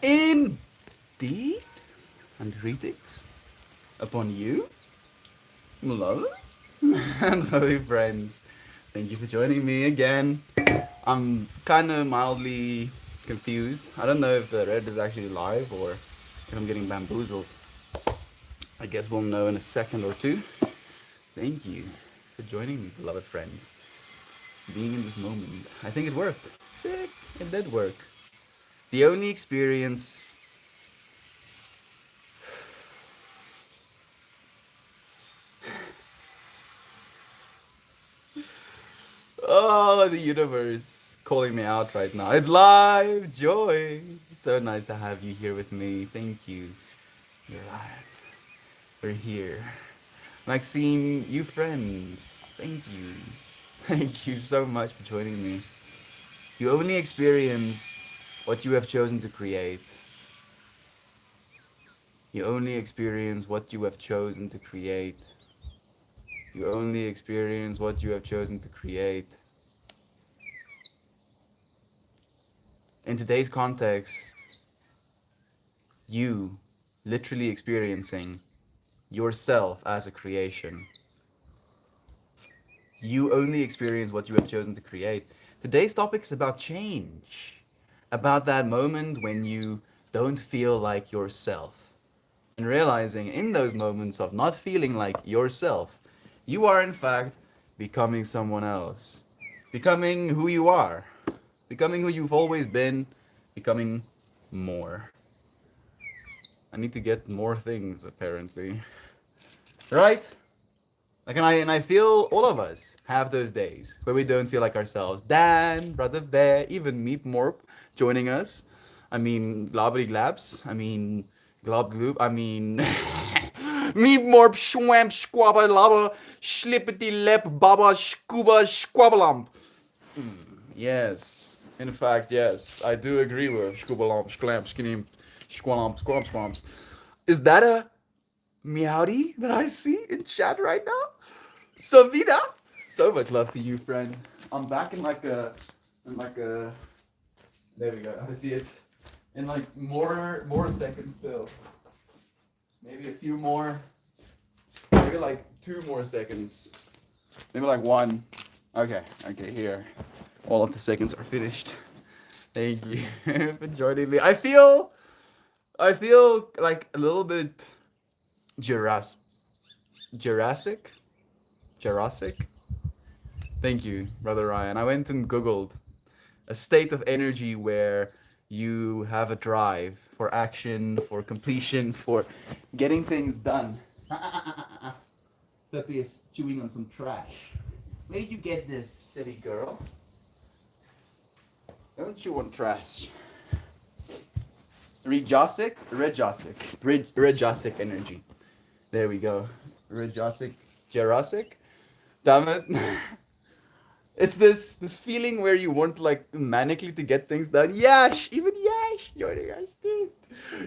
Indeed, and greetings upon you, lovely and holy friends. Thank you for joining me again. I'm kind of mildly confused. I don't know if the red is actually live or if I'm getting bamboozled. I guess we'll know in a second or two. Thank you for joining me, beloved friends. Being in this moment. I think it worked. Sick. It did work. The only experience. Oh, the universe calling me out right now. It's live, Joy. It's so nice to have you here with me. Thank you. You're live. We're here. Maxine, you friends. Thank you. Thank you so much for joining me. You only experience what you have chosen to create. You only experience what you have chosen to create. You only experience what you have chosen to create. In today's context, you literally experiencing yourself as a creation. You only experience what you have chosen to create. Today's topic is about change, about that moment when you don't feel like yourself. And realizing in those moments of not feeling like yourself, you are in fact becoming someone else, becoming who you are, becoming who you've always been, becoming more. I need to get more things apparently. Right? Like and I feel all of us have those days where we don't feel like ourselves. Dan, Brother Bear, even Meep Morp joining us. I mean Globby Glabs. I mean Glob Gloob. I mean Meep Morp Schwamp Squabba Labba Schlippity Lep Baba Scuba Squabbalamp. Yes. In fact, yes. I do agree with Scubalamp, Sclamp, Skinny, Squalamp, Squamp, Swamps. Is that a meowdy that I see in chat right now? Savina, so much love to you, friend. I'm back in like a. There we go. I see it. In like more seconds still. Maybe a few more. Maybe like 2 more seconds. Maybe like one. Okay. Okay. Here, all of the seconds are finished. Thank you for joining me. I feel like a little bit Jurassic. Jurassic. Jurassic. Thank you, brother Ryan. I went and googled a state of energy where you have a drive for action, for completion, for getting things done. Peppy is chewing on some trash. Where'd you get this, silly girl? Don't chew on trash. Rejasic energy. There we go. Jurassic. Damn it. It's this feeling where you want like manically to get things done. Yash, even Yash joining us, dude.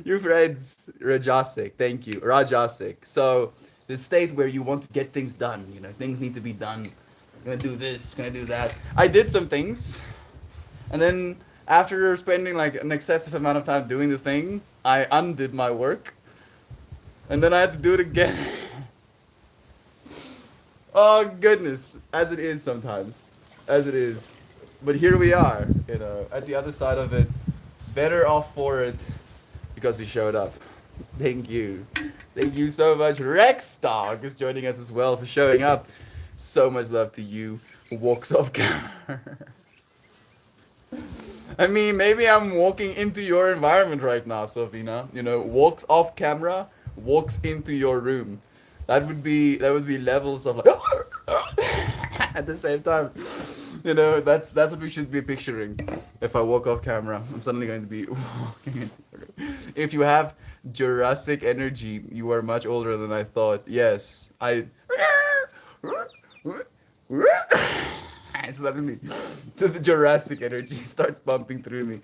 You friends, Rajasic, thank you, Rajasic. So the state where you want to get things done. You know, things need to be done. Gonna do this, gonna do that. I did some things, and then after spending like an excessive amount of time doing the thing, I undid my work, and then I had to do it again. Oh goodness, as it is sometimes, as it is. But here we are, you know, at the other side of it, better off for it because we showed up. Thank you so much. Rex Dog is joining us as well for showing up. So much love to you. Walks off camera. I mean, maybe I'm walking into your environment right now, Sofina. You know, walks off camera, walks into your room. That would be levels of like at the same time. You know, that's what we should be picturing. If I walk off camera, I'm suddenly going to be walking into your room. If you have Jurassic energy, you are much older than I thought. Yes, I. Suddenly, to the Jurassic energy starts pumping through me.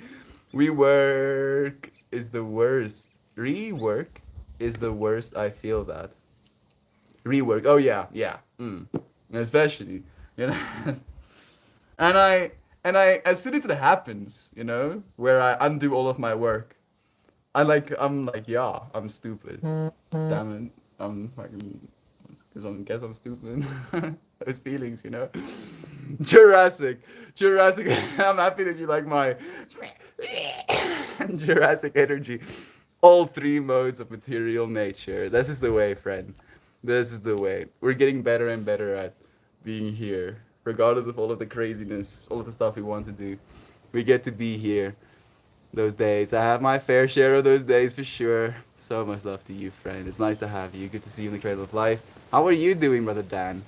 We work is the worst. Rework is the worst. I feel that. Rework. Oh yeah, yeah. Especially, you know. And I, as soon as it happens, you know, where I undo all of my work, I'm like, yeah, I'm stupid. Damn it. I'm fucking, because I guess I'm stupid. Those feelings, you know. Jurassic, Jurassic. I'm happy that you like my Jurassic energy. All three modes of material nature. This is the way, friend. This is the way. We're getting better and better at being here, regardless of all of the craziness, all of the stuff we want to do. We get to be here those days. I have my fair share of those days for sure. So much love to you, friend. It's nice to have you. Good to see you in the cradle of life. How are you doing, brother Dan?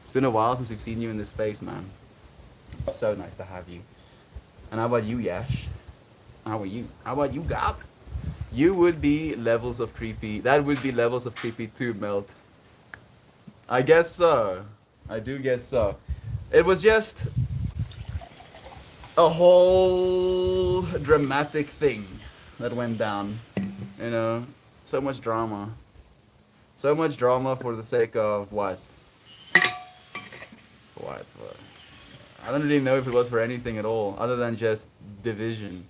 It's been a while since we've seen you in this space, man. It's so nice to have you. And how about you, Yash? How are you? How about you, Gab? You would be levels of creepy. That would be levels of creepy too, Melt. I guess so. I do guess so. It was just a whole dramatic thing that went down. You know, so much drama. So much drama for the sake of what? What? I don't really know if it was for anything at all, other than just division.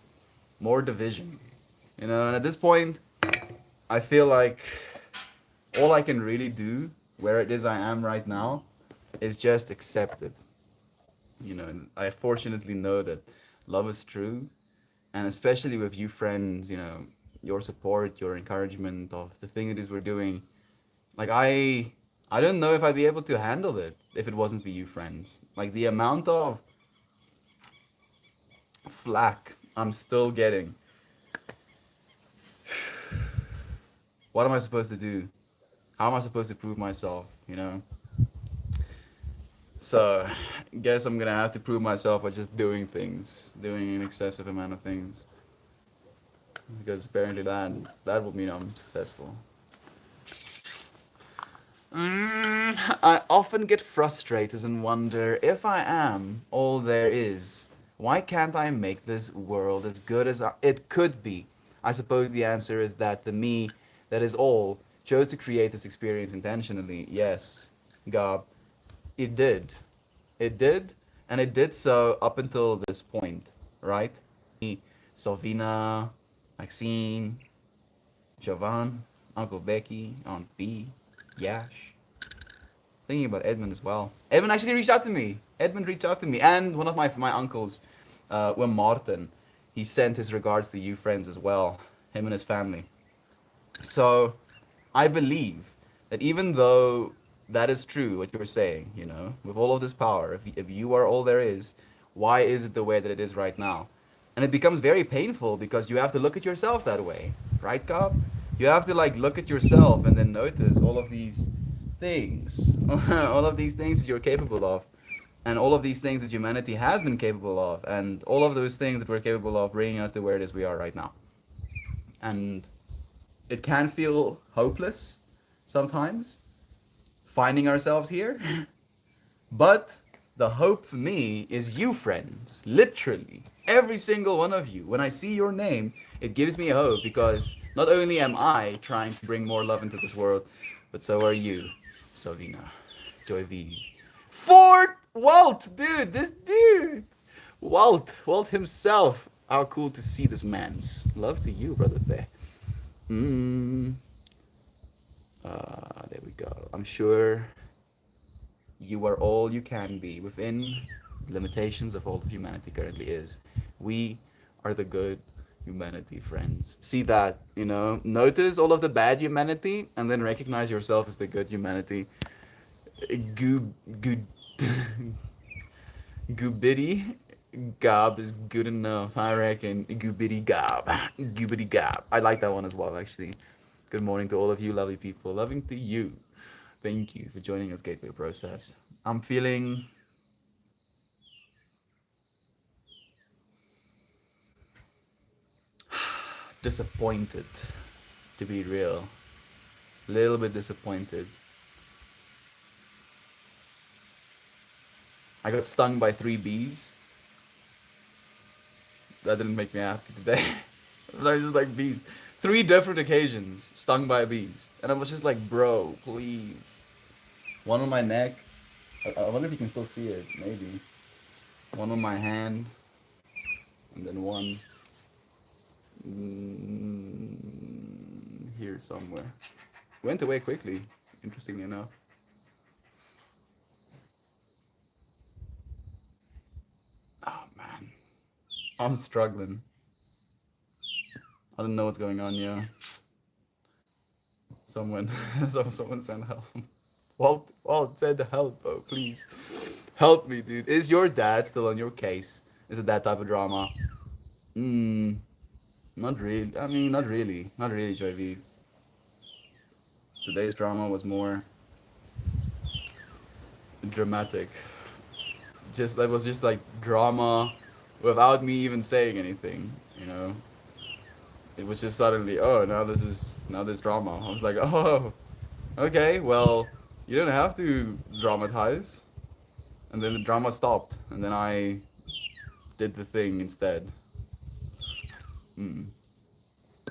More division. You know, and at this point, I feel like all I can really do, where it is I am right now, is just accept it. You know, and I fortunately know that love is true, and especially with you friends, you know, your support, your encouragement of the thing it is we're doing. Like I don't know if I'd be able to handle it if it wasn't for you friends. Like the amount of flack I'm still getting. What am I supposed to do? How am I supposed to prove myself, you know? So, guess I'm gonna have to prove myself by just doing things, doing an excessive amount of things, because apparently that will mean I'm successful. I often get frustrated and wonder if I am all there is. Why can't I make this world as good as it could be? I suppose the answer is that the me that is all chose to create this experience intentionally. Yes, Gob, it did. It did, and it did so up until this point, right? Me, Salvina, Maxine, Jovan, Uncle Becky, Aunt B, Yash. Thinking about Edmund as well. Edmund actually reached out to me. Edmund reached out to me, and one of my uncles, Wim Martin, he sent his regards to you friends as well, him and his family. So, I believe that even though that is true, what you're saying, you know, with all of this power, if you are all there is, why is it the way that it is right now? And it becomes very painful because you have to look at yourself that way, right, Cobb? You have to like look at yourself and then notice all of these things, all of these things that you're capable of, and all of these things that humanity has been capable of, and all of those things that we're capable of bringing us to where it is we are right now. And it can feel hopeless sometimes finding ourselves here. But the hope for me is you, friends. Literally, every single one of you. When I see your name, it gives me hope because not only am I trying to bring more love into this world, but so are you, Savina, Joy V. Fort Walt, dude, this dude. Walt himself. How cool to see this man's love to you, brother Bear. Mm, there we go. I'm sure you are all you can be within limitations of all that humanity currently is. We are the good humanity, friends. See that, you know, notice all of the bad humanity and then recognize yourself as the good humanity. Good, good, goobity gob is good enough, I reckon. Goobity gob, goobity gob. I like that one as well, actually. Good morning to all of you lovely people. Loving to you. Thank you for joining us, Gateway Process. I'm feeling disappointed, to be real. A little bit disappointed. I got stung by three bees. That didn't make me happy today. I was just like bees. Three different occasions, stung by bees. And I was just like, bro, please. One on my neck. I wonder if you can still see it. Maybe. One on my hand. And then one Here somewhere. Went away quickly, interestingly enough. Oh man, I'm struggling. I don't know what's going on. Yeah, someone, someone send help. Walt, send help, oh please, help me, dude. Is your dad still on your case? Is it that type of drama? Hmm, not really. I mean, not really. Not really, JV. Today's drama was more dramatic. Just that was just like drama without me even saying anything. You know, it was just suddenly, oh, now there's drama. I was like, oh, okay, well, you don't have to dramatize. And then the drama stopped, and then I did the thing instead. Mm.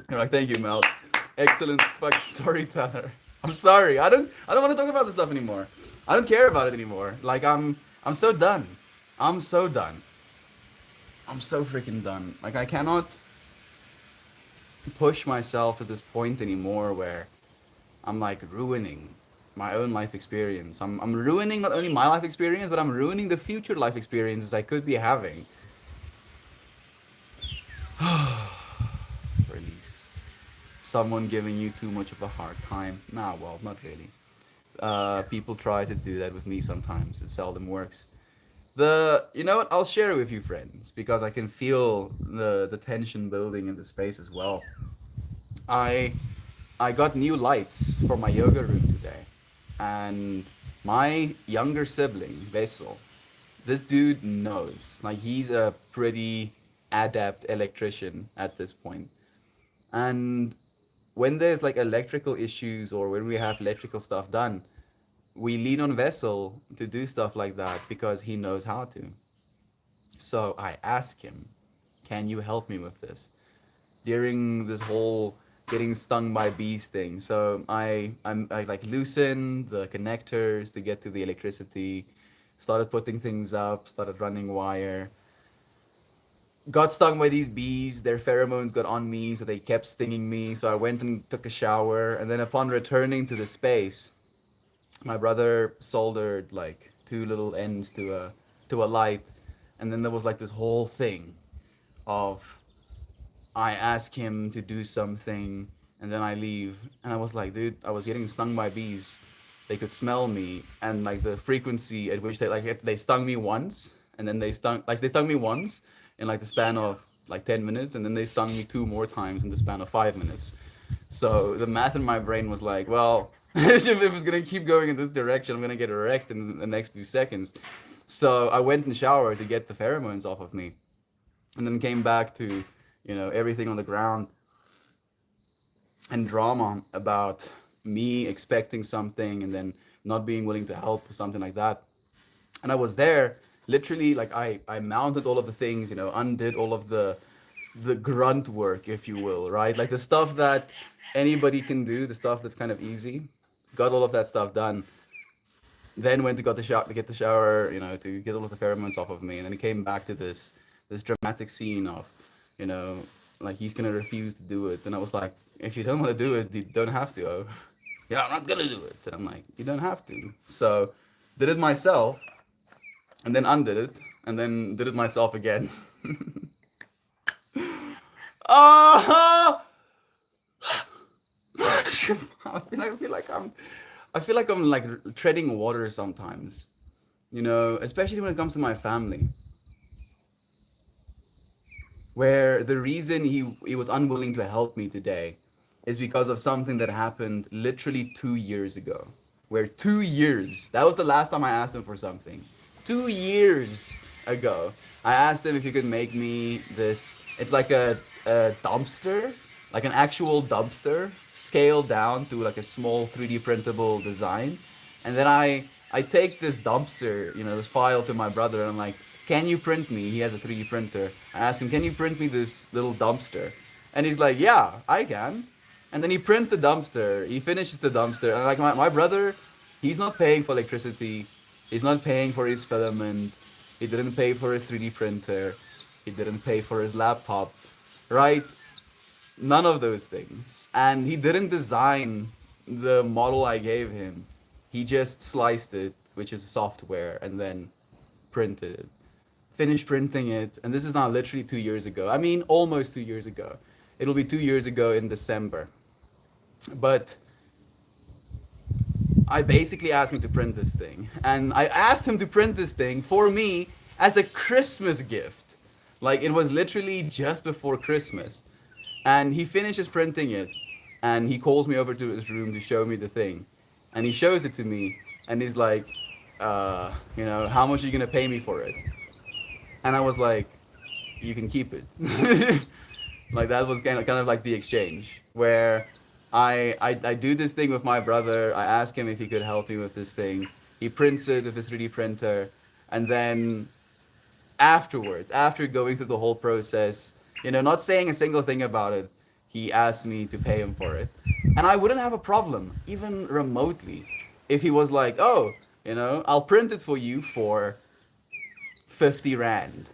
You're like, thank you, Mel. Excellent fucking storyteller. I'm sorry. I don't want to talk about this stuff anymore. I don't care about it anymore. Like I'm so done. I'm so done. I'm so freaking done. Like I cannot push myself to this point anymore where I'm like ruining my own life experience. I'm ruining not only my life experience, but I'm ruining the future life experiences I could be having. Release. Someone giving you too much of a hard time. Nah, well, not really. People try to do that with me sometimes. It seldom works. You know what? I'll share it with you, friends, because I can feel the tension building in the space as well. I I got new lights for my yoga room today, and my younger sibling Vessel, this dude knows. Like he's a pretty adept electrician at this point, and when there's like electrical issues or when we have electrical stuff done, we lean on Vessel to do stuff like that because he knows how to. So I ask him, "Can you help me with this?" During this whole getting stung by bees thing. So I like loosened the connectors to get to the electricity, started putting things up, started running wire. Got stung by these bees. Their pheromones got on me, so they kept stinging me. So I went and took a shower, and then upon returning to the space, my brother soldered like two little ends to a light, and then there was like this whole thing of I ask him to do something and then I leave. And I was like, dude, I was getting stung by bees. They could smell me, and like the frequency at which they stung me once, and then they stung me once in like the span of like 10 minutes, and then they stung me two more times in the span of 5 minutes. So the math in my brain was like, well, if it was gonna keep going in this direction, I'm gonna get wrecked in the next few seconds. So I went and showered to get the pheromones off of me, and then came back to, everything on the ground and drama about me expecting something and then not being willing to help or something like that. And I was there literally like I mounted all of the things, undid all of the grunt work, if you will, right? Like the stuff that anybody can do, the stuff that's kind of easy. Got all of that stuff done. Then went to got the shower to get the shower, to get all of the pheromones off of me, and then it came back to this dramatic scene of, you know, like he's gonna refuse to do it, and I was like, if you don't want to do it, you don't have to. Oh, yeah, I'm not gonna do it. And I'm like, you don't have to. So, did it myself, and then undid it, and then did it myself again. Ah! I feel like I'm like treading water sometimes, especially when it comes to my family, where the reason he was unwilling to help me today is because of something that happened literally 2 years ago. Where 2 years, that was the last time I asked him for something. 2 years ago, I asked him if he could make me this. It's like a dumpster, like an actual dumpster, scaled down to like a small 3D printable design. And then I take this dumpster, this file to my brother, and I'm like, can you print me? He has a 3D printer. I ask him, can you print me this little dumpster? And he's like, yeah, I can. And then he prints the dumpster. He finishes the dumpster. And like my brother, he's not paying for electricity. He's not paying for his filament. He didn't pay for his 3D printer. He didn't pay for his laptop, right? None of those things. And he didn't design the model I gave him. He just sliced it, which is software, and then printed it. Finished printing it, and this is now literally 2 years ago. I mean, almost 2 years ago. It'll be 2 years ago in December. But I basically asked him to print this thing. And I asked him to print this thing for me as a Christmas gift. Like, it was literally just before Christmas. And he finishes printing it, and he calls me over to his room to show me the thing. And he shows it to me, and he's like, how much are you gonna pay me for it? And I was like, you can keep it. Like that was kind of like the exchange where I do this thing with my brother. I ask him if he could help me with this thing. He prints it with his 3D printer, and then afterwards, after going through the whole process, not saying a single thing about it, he asked me to pay him for it. And I wouldn't have a problem, even remotely, if he was like, oh, I'll print it for you for 50 Rand,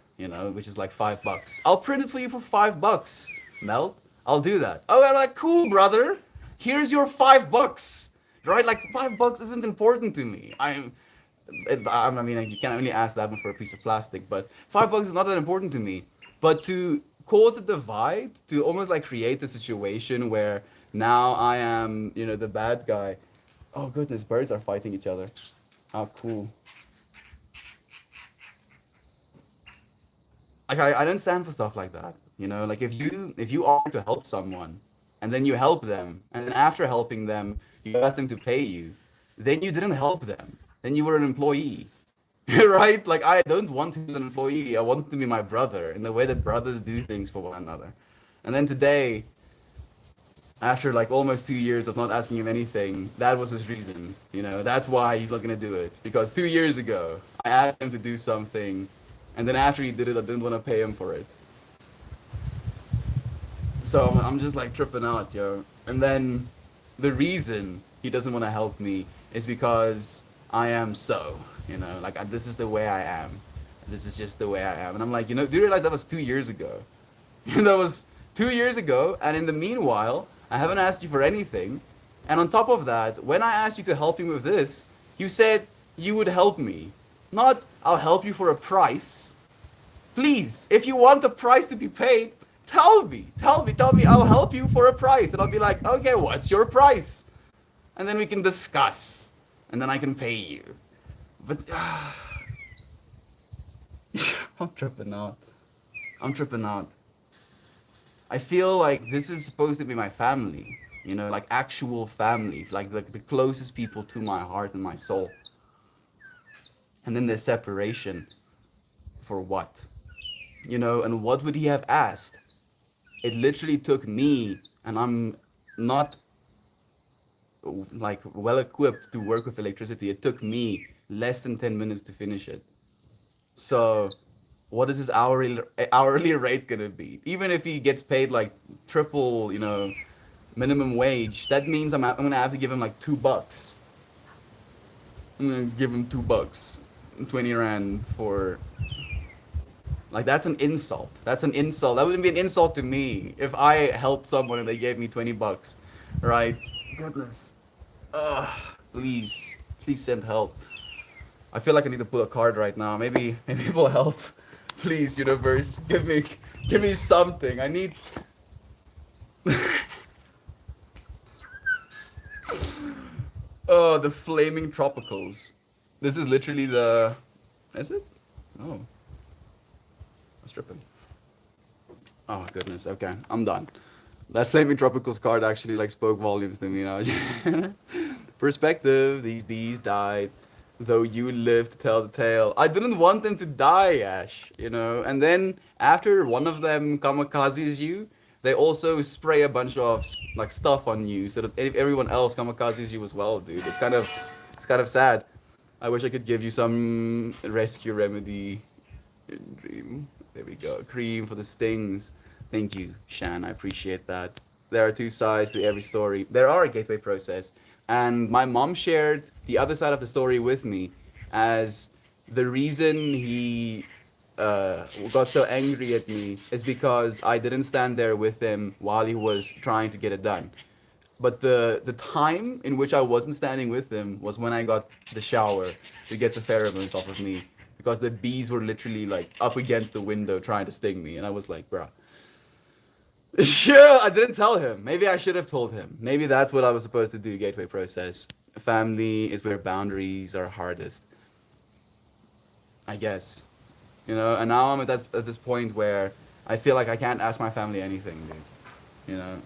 which is like $5. I'll print it for you for $5, Melt. I'll do that. Oh, I'm like, cool, brother. Here's your $5. Right? Like, $5 isn't important to me. I mean, you can't really ask that one for a piece of plastic, but $5 is not that important to me. But to cause a divide, to almost like create the situation where now I am, the bad guy. Oh goodness, birds are fighting each other. How cool. Like I don't stand for stuff like that. Like if you offer to help someone and then you help them and then after helping them you ask them to pay you, then you didn't help them. Then you were an employee. Right? Like I don't want him as an employee. I want him to be my brother in the way that brothers do things for one another. And then today, after like almost 2 years of not asking him anything, that was his reason. That's why he's not gonna do it. Because 2 years ago, I asked him to do something, and then after he did it, I didn't want to pay him for it. So I'm just like tripping out, yo. And then the reason he doesn't want to help me is because I am so, like this is the way I am. This is just the way I am. And I'm like, do you realize that was 2 years ago? That was 2 years ago, and in the meanwhile, I haven't asked you for anything. And on top of that, when I asked you to help me with this, you said you would help me. Not, I'll help you for a price. Please, if you want the price to be paid, tell me, I'll help you for a price. And I'll be like, okay, what's your price? And then we can discuss. And then I can pay you. But, I'm tripping out. I feel like this is supposed to be my family, like actual family, like the closest people to my heart and my soul. And then there's separation. For what? And what would he have asked? It literally took me, and I'm not like well equipped to work with electricity. It took me less than 10 minutes to finish it. So what is his hourly rate gonna be? Even if he gets paid like triple, minimum wage, that means I'm gonna have to give him like $2. I'm gonna give him $2, 20 Rand for. Like that's an insult. That wouldn't be an insult to me if I helped someone and they gave me $20, right? Goodness. Ugh. Please send help. I feel like I need to pull a card right now. Maybe it will help. Please, universe, give me something. I need. Oh, the flaming tropicals. This is literally the. Is it? Oh. I'm stripping. Oh goodness. Okay, I'm done. That flaming tropicals card actually like spoke volumes to me. Perspective. These bees died, though you lived to tell the tale. I didn't want them to die, Ash. And then after one of them kamikazes you, they also spray a bunch of like stuff on you, so that if everyone else kamikazes you as well, dude. It's kind of sad. I wish I could give you some rescue remedy. Dream. There we go. Cream for the stings. Thank you, Shan. I appreciate that. There are two sides to every story. There are a gateway process. And my mom shared the other side of the story with me as the reason he got so angry at me is because I didn't stand there with him while he was trying to get it done. But the time in which I wasn't standing with him was when I got the shower to get the pheromones off of me, because the bees were literally like up against the window trying to sting me, and I was like, bruh. Sure, I didn't tell him. Maybe I should have told him. Maybe that's what I was supposed to do. Gateway process. Family is where boundaries are hardest, I guess. And now I'm at this point where I feel like I can't ask my family anything, dude. You know,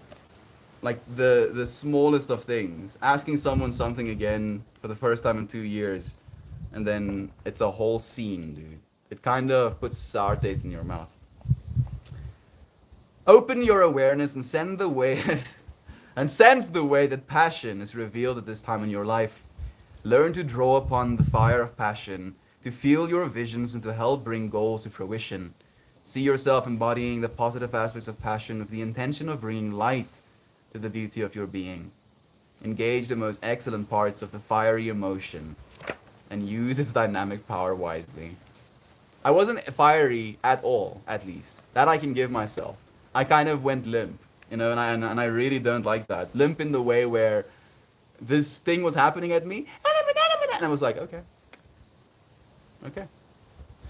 like the smallest of things, asking someone something again for the first time in 2 years, and then it's a whole scene, dude. It kind of puts a sour taste in your mouth. Open your awareness and send the way and sense the way that passion is revealed at this time in your life. Learn to draw upon the fire of passion, to fuel your visions and to help bring goals to fruition. See yourself embodying the positive aspects of passion with the intention of bringing light to the beauty of your being. Engage the most excellent parts of the fiery emotion and use its dynamic power wisely. I wasn't fiery at all, at least. That I can give myself. I kind of went limp, and I really don't like that. Limp in the way where this thing was happening at me, and I was like, okay, okay,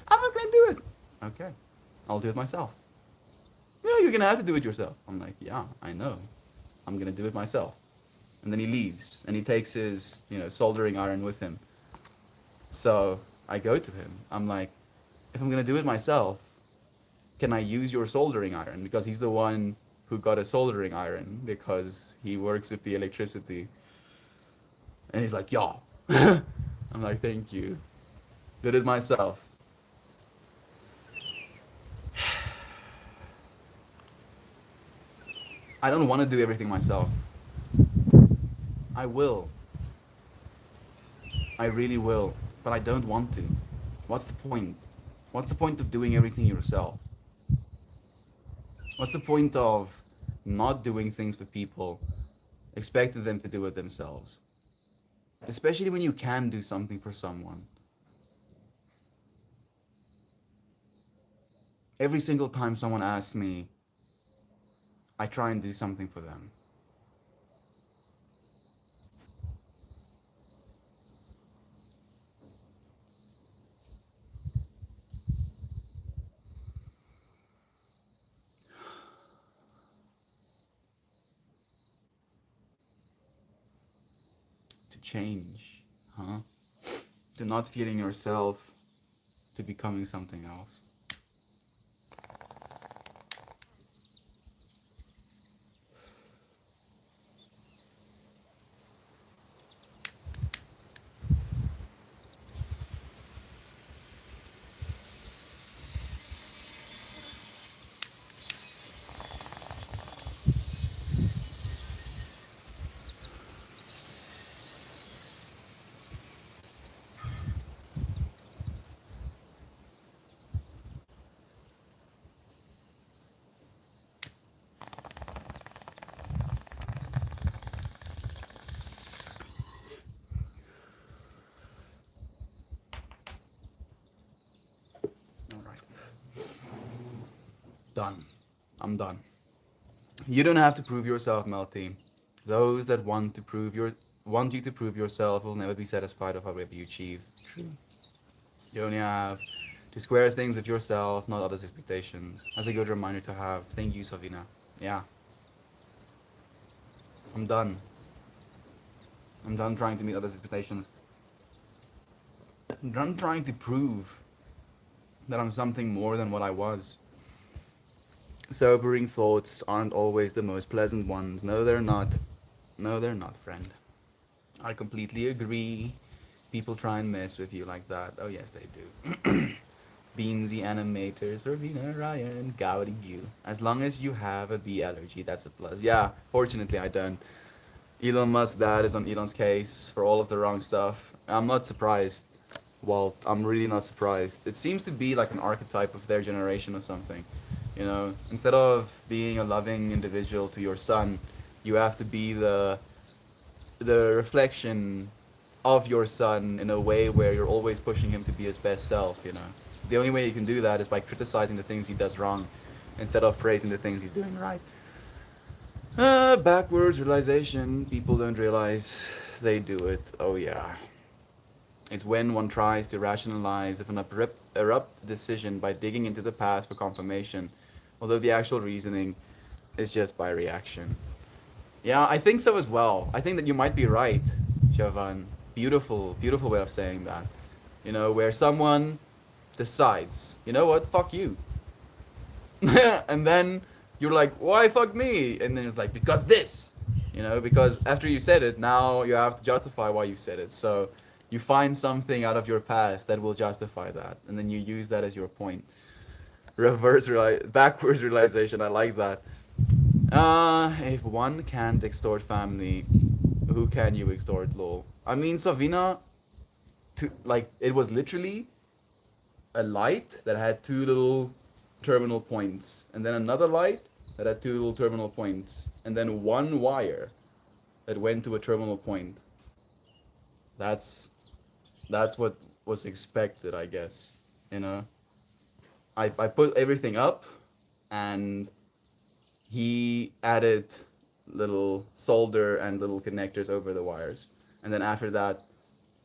I'm not gonna do it. Okay, I'll do it myself. You're gonna have to do it yourself. I'm like, yeah, I know. I'm gonna do it myself. And then he leaves, and he takes his, soldering iron with him. So I go to him. I'm like, if I'm gonna do it myself, can I use your soldering iron? Because he's the one who got a soldering iron because he works with the electricity. And he's like, yeah. I'm like, thank you. Did it myself. I don't want to do everything myself. I will. I really will. But I don't want to. What's the point? What's the point of doing everything yourself? What's the point of not doing things for people, expecting them to do it themselves? Especially when you can do something for someone. Every single time someone asks me, I try and do something for them. To change, huh? To not feeling yourself, to becoming something else. All right. Done. I'm done. You don't have to prove yourself, Melty. Those that want you to prove yourself will never be satisfied with however you achieve. True. You only have to square things with yourself, not others' expectations. As a good reminder to have. Thank you, Savina. Yeah, I'm done. I'm done trying to meet others' expectations. I'm done trying to prove that I'm something more than what I was. Sobering thoughts aren't always the most pleasant ones. No, they're not. No, they're not, friend. I completely agree. People try and mess with you like that. Oh, yes, they do. Beansy animators, Ravina, Ryan, Gowdy you. As long as you have a bee allergy, that's a plus. Yeah, fortunately, I don't. Elon Musk, that is on Elon's case for all of the wrong stuff. I'm not surprised. Well, I'm really not surprised. It seems to be like an archetype of their generation or something. Instead of being a loving individual to your son, you have to be the reflection of your son in a way where you're always pushing him to be his best self. The only way he can do that is by criticizing the things he does wrong instead of praising the things he's doing right. Backwards realization. People don't realize they do it. Oh, yeah. It's when one tries to rationalize an abrupt decision by digging into the past for confirmation, although the actual reasoning is just by reaction. Yeah, I think so as well. I think that you might be right, Jovan. Beautiful, beautiful way of saying that. You know, where someone decides, you know what, fuck you. And then you're like, why fuck me? And then it's like, because this. You know, because after you said it, now you have to justify why you said it. So you find something out of your past that will justify that. And then you use that as your point. Backwards realization. I like that. If one can't extort family, who can you extort, lol? I mean, Savina, like, it was literally a light that had two little terminal points, and then another light that had two little terminal points, and then one wire that went to a terminal point. That's that's what was expected, I guess. You know, I put everything up, and he added little solder and little connectors over the wires, and then after that,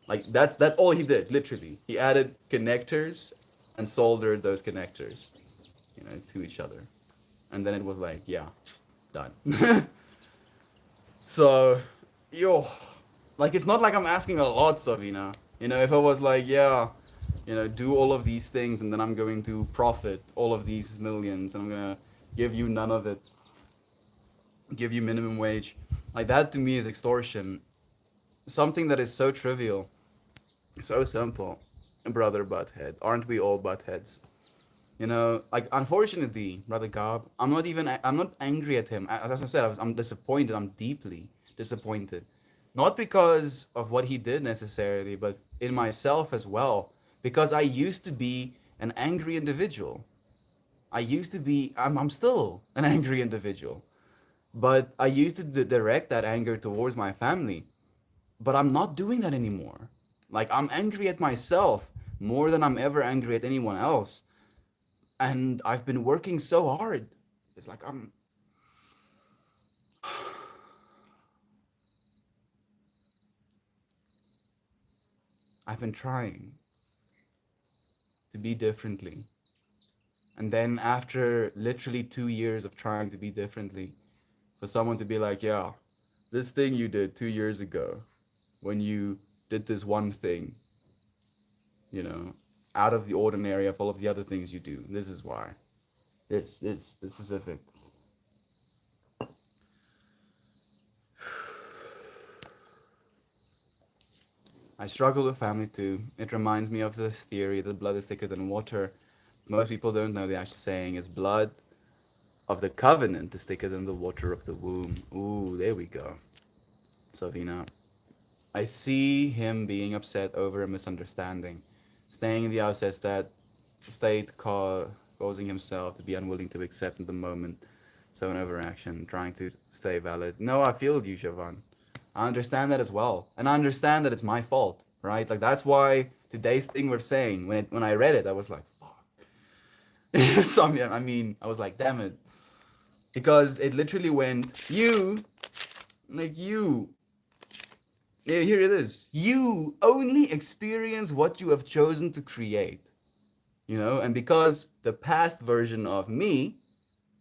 like that's all he did. Literally, he added connectors and soldered those connectors, you know, to each other, and then it was like, yeah, done. So, yo, like it's not like I'm asking a lot, Savina. You know, if I was like, yeah, you know, do all of these things, and then I'm going to profit all of these millions, and I'm gonna give you none of it, give you minimum wage, like that to me is extortion. Something that is so trivial, so simple. Brother butthead, aren't we all buttheads? You know, like unfortunately, brother Gob, I'm not angry at him. As I said, I'm disappointed. I'm deeply disappointed, not because of what he did necessarily, but in myself as well. Because I used to be an angry individual. I used to be. I'm still an angry individual. But I used to direct that anger towards my family. But I'm not doing that anymore. Like I'm angry at myself more than I'm ever angry at anyone else, and I've been working so hard. It's like I've been trying to be differently. And then after literally 2 years of trying to be differently, for someone to be like, yeah, this thing you did 2 years ago when you did this one thing, you know, out of the ordinary of all of the other things you do. This is why. This specific. I struggle with family too. It reminds me of this theory that blood is thicker than water. Most people don't know the actual saying is blood of the covenant is thicker than the water of the womb. Ooh, there we go. Savina. I see him being upset over a misunderstanding, staying in the outset that causing himself to be unwilling to accept in the moment. So an overaction, trying to stay valid. No, I feel you, Siobhan. I understand that as well, and I understand that it's my fault, right? Like that's why today's thing we're saying. When I read it, I was like, fuck. Something. I mean, I was like, damn it, because it literally went you, like you. Yeah, here it is. You only experience what you have chosen to create, you know, and because the past version of me,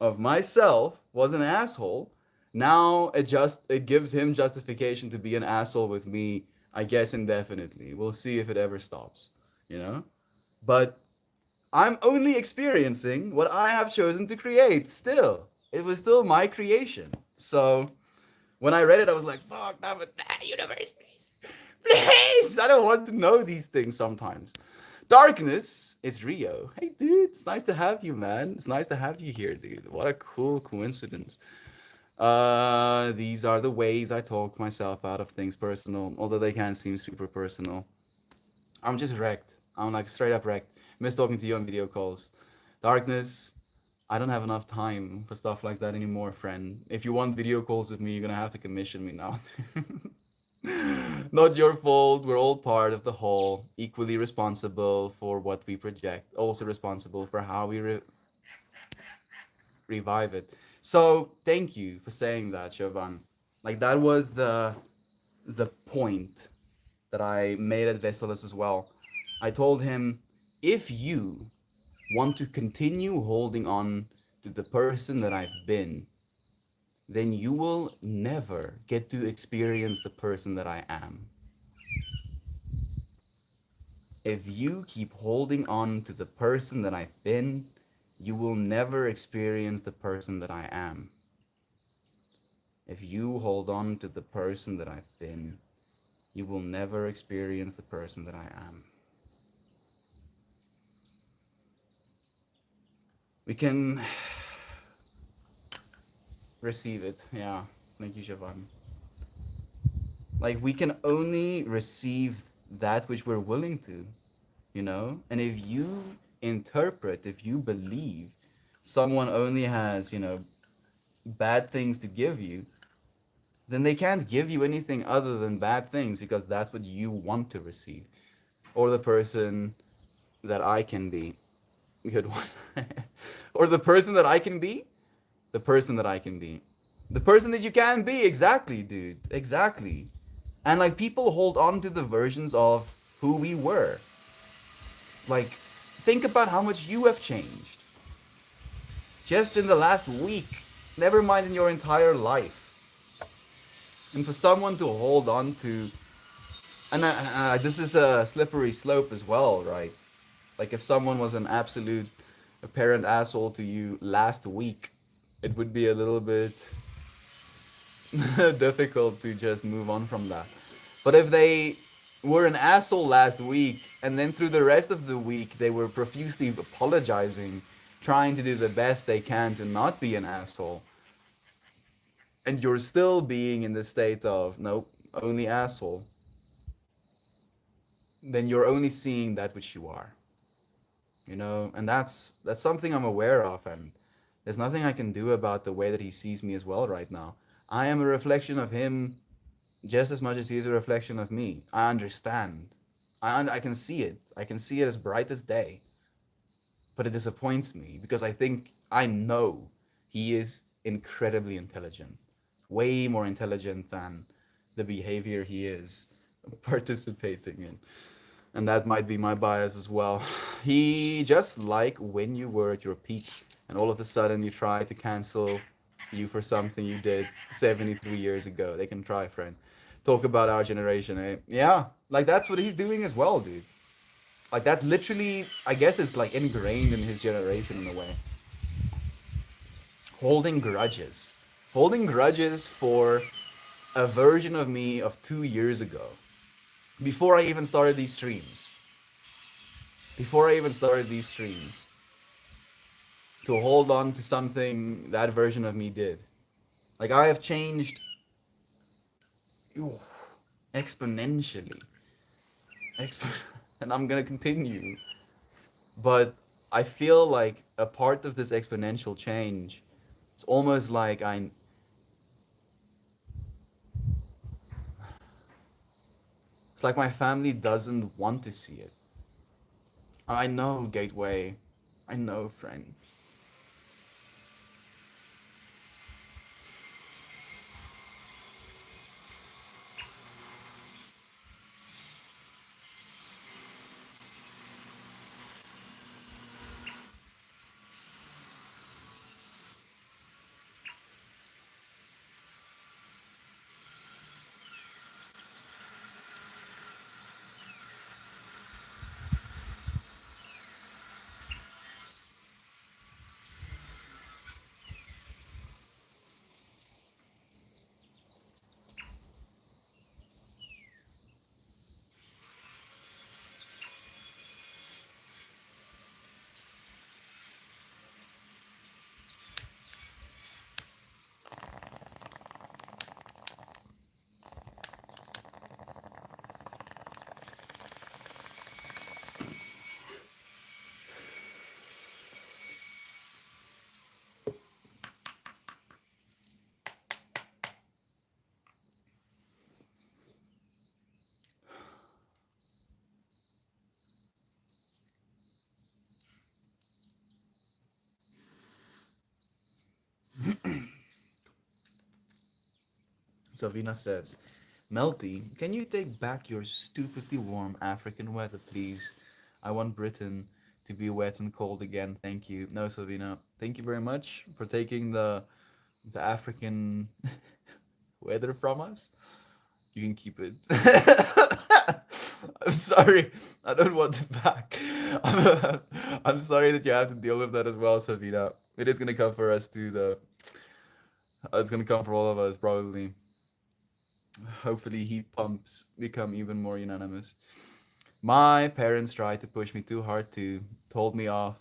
of myself, was an asshole, now it gives him justification to be an asshole with me, I guess indefinitely. We'll see if it ever stops, you know? But I'm only experiencing what I have chosen to create still. It was still my creation. So when I read it, I was like, fuck, that was, universe, please. Please! I don't want to know these things sometimes. Darkness, it's Rio. Hey, dude, it's nice to have you, man. It's nice to have you here, dude. What a cool coincidence. These are the ways I talk myself out of things personal, although they can seem super personal. I'm just wrecked. I'm like straight up wrecked. Miss talking to you on video calls. Darkness, I don't have enough time for stuff like that anymore, friend. If you want video calls with me, you're gonna have to commission me now. Not your fault. We're all part of the whole, equally responsible for what we project, also responsible for how we revive it. So thank you for saying that, Jovan. Like that was the point that I made at Veselis as well. I told him, if you want to continue holding on to the person that I've been, then you will never get to experience the person that I am. If you keep holding on to the person that I've been, you will never experience the person that I am. If you hold on to the person that I've been, you will never experience the person that I am. We can receive it. Yeah. Thank you, Javan. Like, we can only receive that which we're willing to, you know? And if you interpret, if you believe someone only has, bad things to give you, then they can't give you anything other than bad things because that's what you want to receive. Or the person that I can be. Good one. Or the person that I can be. The person that I can be. The person that you can be. Exactly, dude. Exactly. And like people hold on to the versions of who we were. Like, think about how much you have changed just in the last week. Never mind in your entire life. And for someone to hold on to, and this is a slippery slope as well, right? Like if someone was an absolute apparent asshole to you last week, it would be a little bit difficult to just move on from that. But if they were an asshole last week and then through the rest of the week they were profusely apologizing, trying to do the best they can to not be an asshole, and you're still being in the state of nope, only asshole, then you're only seeing that which you are. And that's something I'm aware of, and there's nothing I can do about the way that he sees me as well right now. I am a reflection of him just as much as he is a reflection of me. I understand. I can see it. I can see it as bright as day. But it disappoints me because I know he is incredibly intelligent, way more intelligent than the behavior he is participating in. And that might be my bias as well. He just like when you were at your peak and all of a sudden you try to cancel you for something you did 73 years ago. They can try, friend. Talk about our generation, eh? Yeah, like that's what he's doing as well, dude. Like that's literally, I guess it's like ingrained in his generation in a way. Holding grudges. Holding grudges for a version of me of 2 years ago. Before I even started these streams. Before I even started these streams. To hold on to something that version of me did. Like I have changed exponentially. Exp- and I'm gonna continue. But I feel like a part of this exponential change, it's almost like it's like my family doesn't want to see it. I know, Gateway. I know, friend. Savina says, Melty, can you take back your stupidly warm African weather, please? I want Britain to be wet and cold again. Thank you. No, Savina. Thank you very much for taking the African weather from us. You can keep it. I'm sorry. I don't want it back. I'm sorry that you have to deal with that as well, Savina. It is gonna come for us too, though. It's gonna come for all of us, probably. Hopefully, heat pumps become even more unanimous. My parents tried to push me too hard to, told me off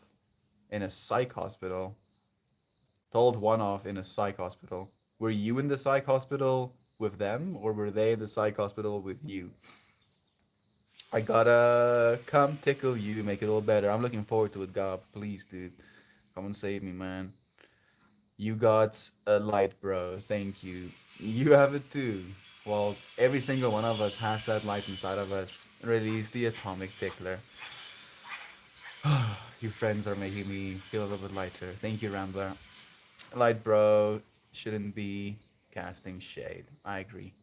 in a psych hospital. Told one off in a psych hospital. Were you in the psych hospital with them, or were they in the psych hospital with you? I gotta come tickle you, make it all better. I'm looking forward to it, God. Please, dude. Come and save me, man. You got a light, bro. Thank you. You have it too. Well, every single one of us has that light inside of us. Release the atomic tickler. You friends are making me feel a little bit lighter. Thank you, Rambler. Light, bro, shouldn't be casting shade. I agree.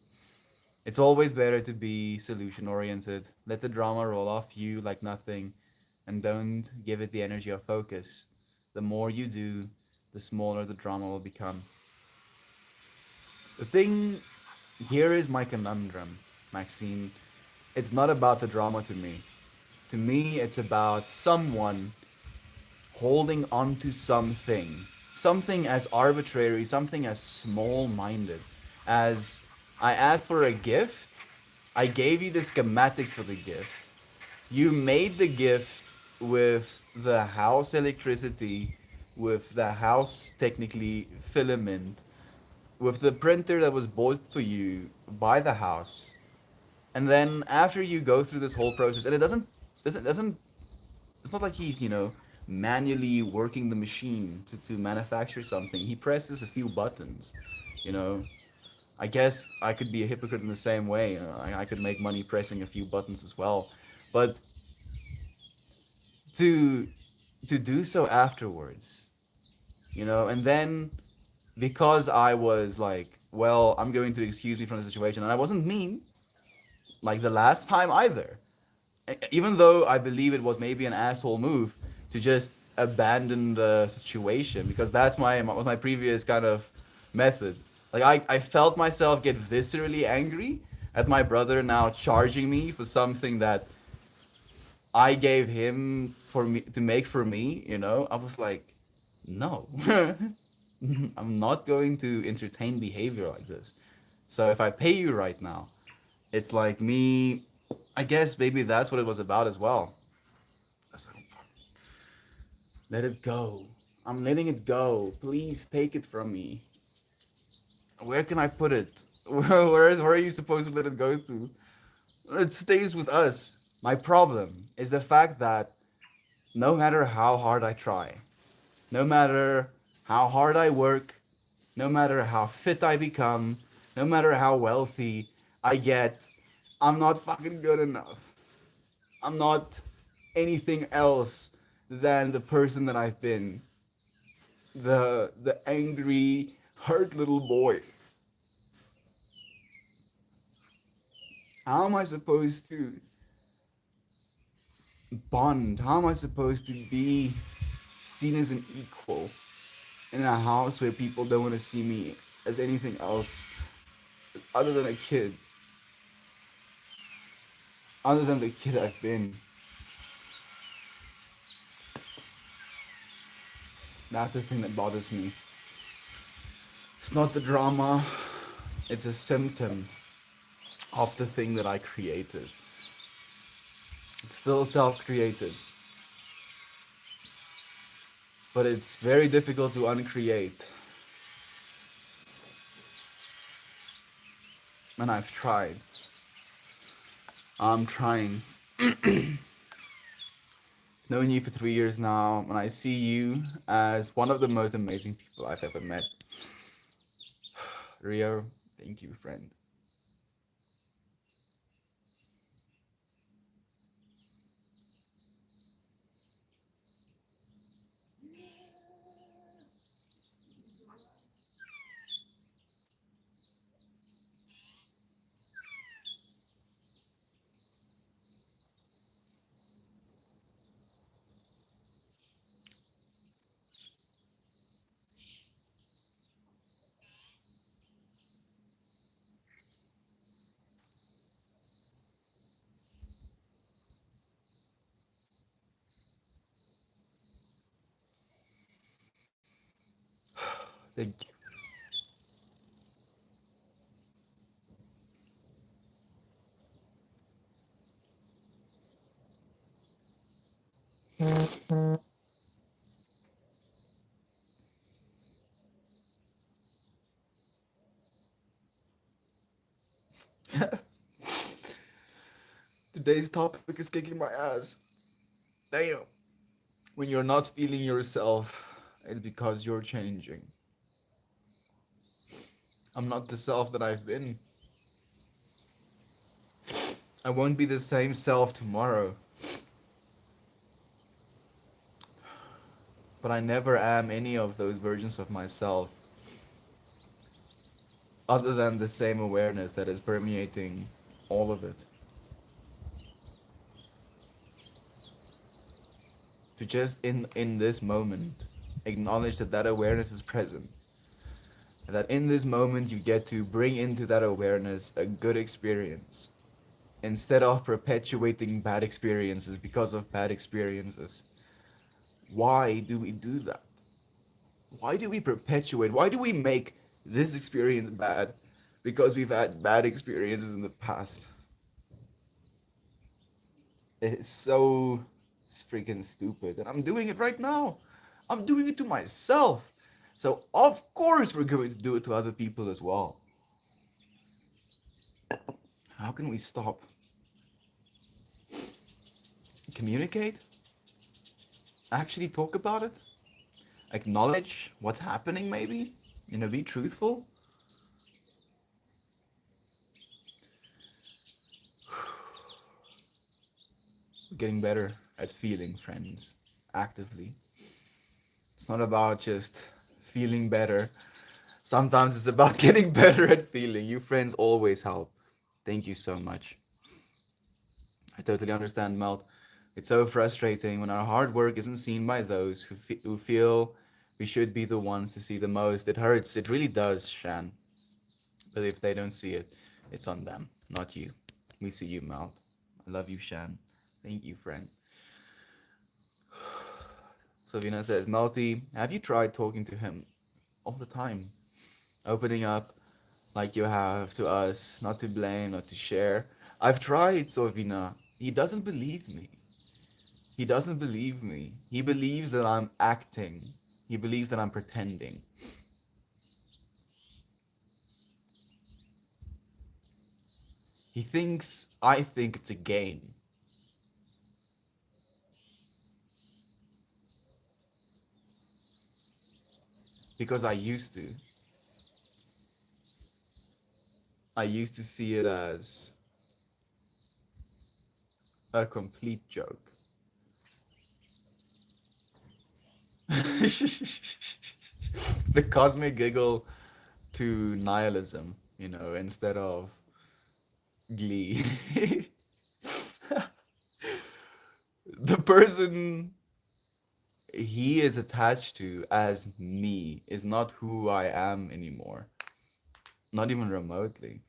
It's always better to be solution oriented. Let the drama roll off you like nothing and don't give it the energy of focus. The more you do, the smaller the drama will become. The thing here is my conundrum, Maxine. It's not about the drama to me. To me, it's about someone holding on to something. Something as arbitrary, something as small minded as I asked for a gift, I gave you the schematics for the gift. You made the gift with the house electricity, with the house technically filament, with the printer that was bought for you by the house. And then after you go through this whole process, and it doesn't it's not like he's, manually working the machine to manufacture something. He presses a few buttons, you know. I guess I could be a hypocrite in the same way. I could make money pressing a few buttons as well. But to to do so afterwards, and then because I was like, well, I'm going to excuse me from the situation, and I wasn't mean like the last time either. Even though I believe it was maybe an asshole move to just abandon the situation, because that's my previous kind of method. Like I felt myself get viscerally angry at my brother now charging me for something that I gave him for me to make for me. I was like, no, I'm not going to entertain behavior like this. So if I pay you right now, it's like me. I guess maybe that's what it was about as well. I was like, let it go. I'm letting it go. Please take it from me. Where can I put it? Where are you supposed to let it go to? It stays with us. My problem is the fact that no matter how hard I try, no matter how hard I work, no matter how fit I become, no matter how wealthy I get, I'm not fucking good enough. I'm not anything else than the person that I've been. The angry, hurt little boy. How am I supposed to bond? How am I supposed to be seen as an equal in a house where people don't want to see me as anything else other than a kid, other than the kid I've been? That's the thing that bothers me. It's not the drama, it's a symptom of the thing that I created. It's still self created, but it's very difficult to uncreate. And I've tried. I'm trying. Known you for 3 years now, and I see you as one of the most amazing people I've ever met. Rio, thank you, friend. Thank you. Today's topic is kicking my ass. Damn. When you're not feeling yourself, it's because you're changing. I'm not the self that I've been. I won't be the same self tomorrow. But I never am any of those versions of myself, other than the same awareness that is permeating all of it. To just in this moment acknowledge that that awareness is present, and that in this moment you get to bring into that awareness a good experience instead of perpetuating bad experiences because of bad experiences. Why do we do that? Why do we perpetuate? Why do we make this experience bad? Because we've had bad experiences in the past. It's so freaking stupid. And I'm doing it right now. I'm doing it to myself. So, of course, we're going to do it to other people as well. How can we stop? Communicate? Actually talk about it? Acknowledge what's happening, maybe? Be truthful? Getting better at feeling, friends, actively. It's not about just feeling better. Sometimes it's about getting better at feeling. You friends always help. Thank you so much. I totally understand, Melt. It's so frustrating when our hard work isn't seen by those who feel we should be the ones to see the most. It hurts. It really does, Shan. But if they don't see it, it's on them, not you. We see you, Melt. I love you, Shan. Thank you, friend. Savina says, Melty, have you tried talking to him all the time? Opening up like you have to us, not to blame, not to share. I've tried, Sovina. He doesn't believe me. He doesn't believe me. He believes that I'm acting. He believes that I'm pretending. He thinks I think it's a game. Because I used to. I used to see it as a complete joke. The cosmic giggle to nihilism, instead of glee. The person he is attached to as me is not who I am anymore. Not even remotely.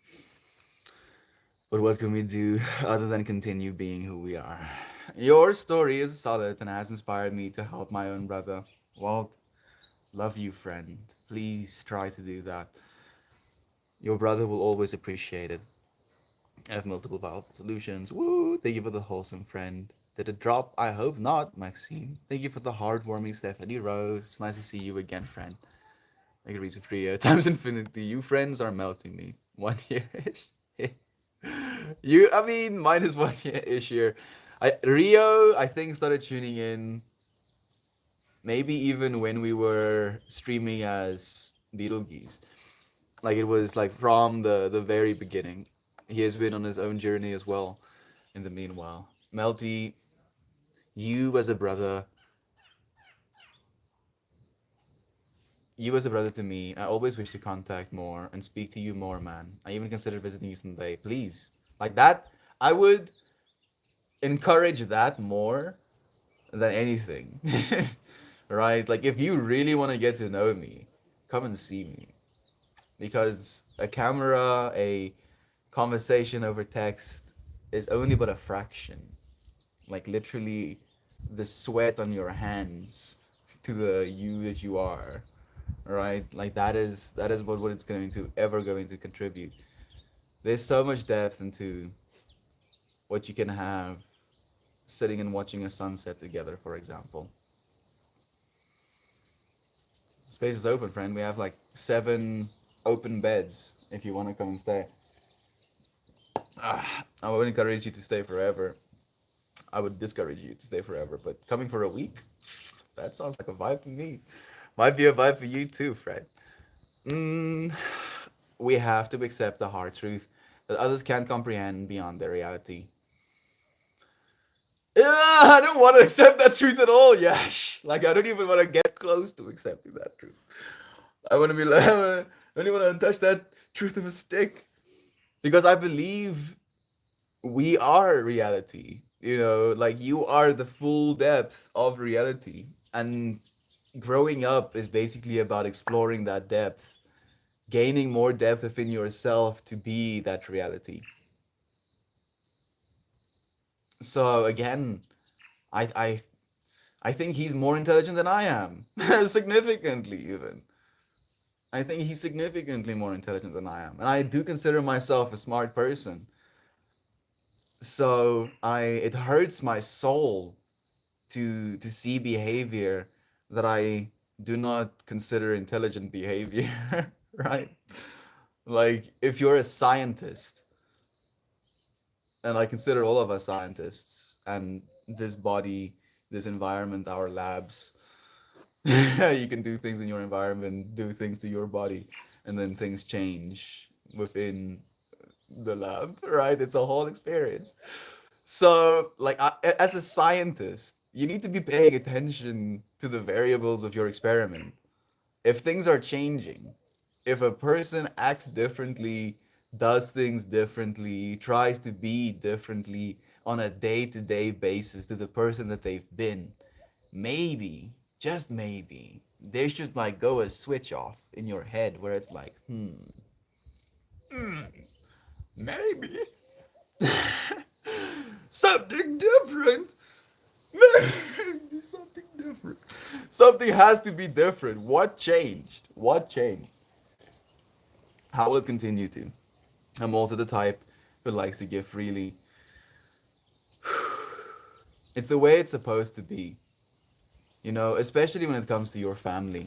But what can we do other than continue being who we are? Your story is solid and has inspired me to help my own brother. Walt, love you, friend. Please try to do that. Your brother will always appreciate it. I have multiple viable solutions. Woo! Thank you for the wholesome friend. Did it drop? I hope not, Maxine. Thank you for the heartwarming Stephanie Rose. It's nice to see you again, friend. Make it reach with Rio. Times infinity. You friends are melting me. 1 year ish. I mean, minus 1 year ish year. Rio, I think, started tuning in maybe even when we were streaming as Beetlegeese. Like it was like from the very beginning. He has been on his own journey as well in the meanwhile. Melty, you as a brother, you as a brother to me, I always wish to contact more and speak to you more, man. I even consider visiting you someday. Please. Like that, I would encourage that more than anything. Right? Like if you really want to get to know me, come and see me. Because a camera, a conversation over text is only but a fraction. Like literally the sweat on your hands to the you that you are, right? Like that is what it's going to ever going to contribute. There's so much depth into what you can have sitting and watching a sunset together, for example. Space is open, friend. We have like 7 open beds if you want to come and stay. I would encourage you to stay forever. I would discourage you to stay forever, but coming for a week, that sounds like a vibe to me. Might be a vibe for you too, Fred. Mm, we have to accept the hard truth that others can't comprehend beyond their reality. Yeah, I don't want to accept that truth at all, Yash. Like, I don't even want to get close to accepting that truth. I want to be like, I don't even want to touch that truth of a stick. Because I believe we are reality. Like, you are the full depth of reality. And growing up is basically about exploring that depth, gaining more depth within yourself to be that reality. So, again, I, I I think he's more intelligent than I am. Significantly, even. I think he's significantly more intelligent than I am. And I do consider myself a smart person. So it hurts my soul to see behavior that I do not consider intelligent behavior, right? Like if you're a scientist, and I consider all of us scientists, and this body, this environment, our labs, you can do things in your environment, do things to your body, and then things change within the lab, right? It's a whole experience. So, like, as a scientist, you need to be paying attention to the variables of your experiment. If things are changing, if a person acts differently, does things differently, tries to be differently on a day to day basis to the person that they've been, maybe, just maybe, there should like go a switch off in your head where it's like, hmm, maybe something different. Maybe something different. Something has to be different. What changed? What changed? How will it continue to? I'm also the type who likes to give freely. It's the way it's supposed to be, especially when it comes to your family.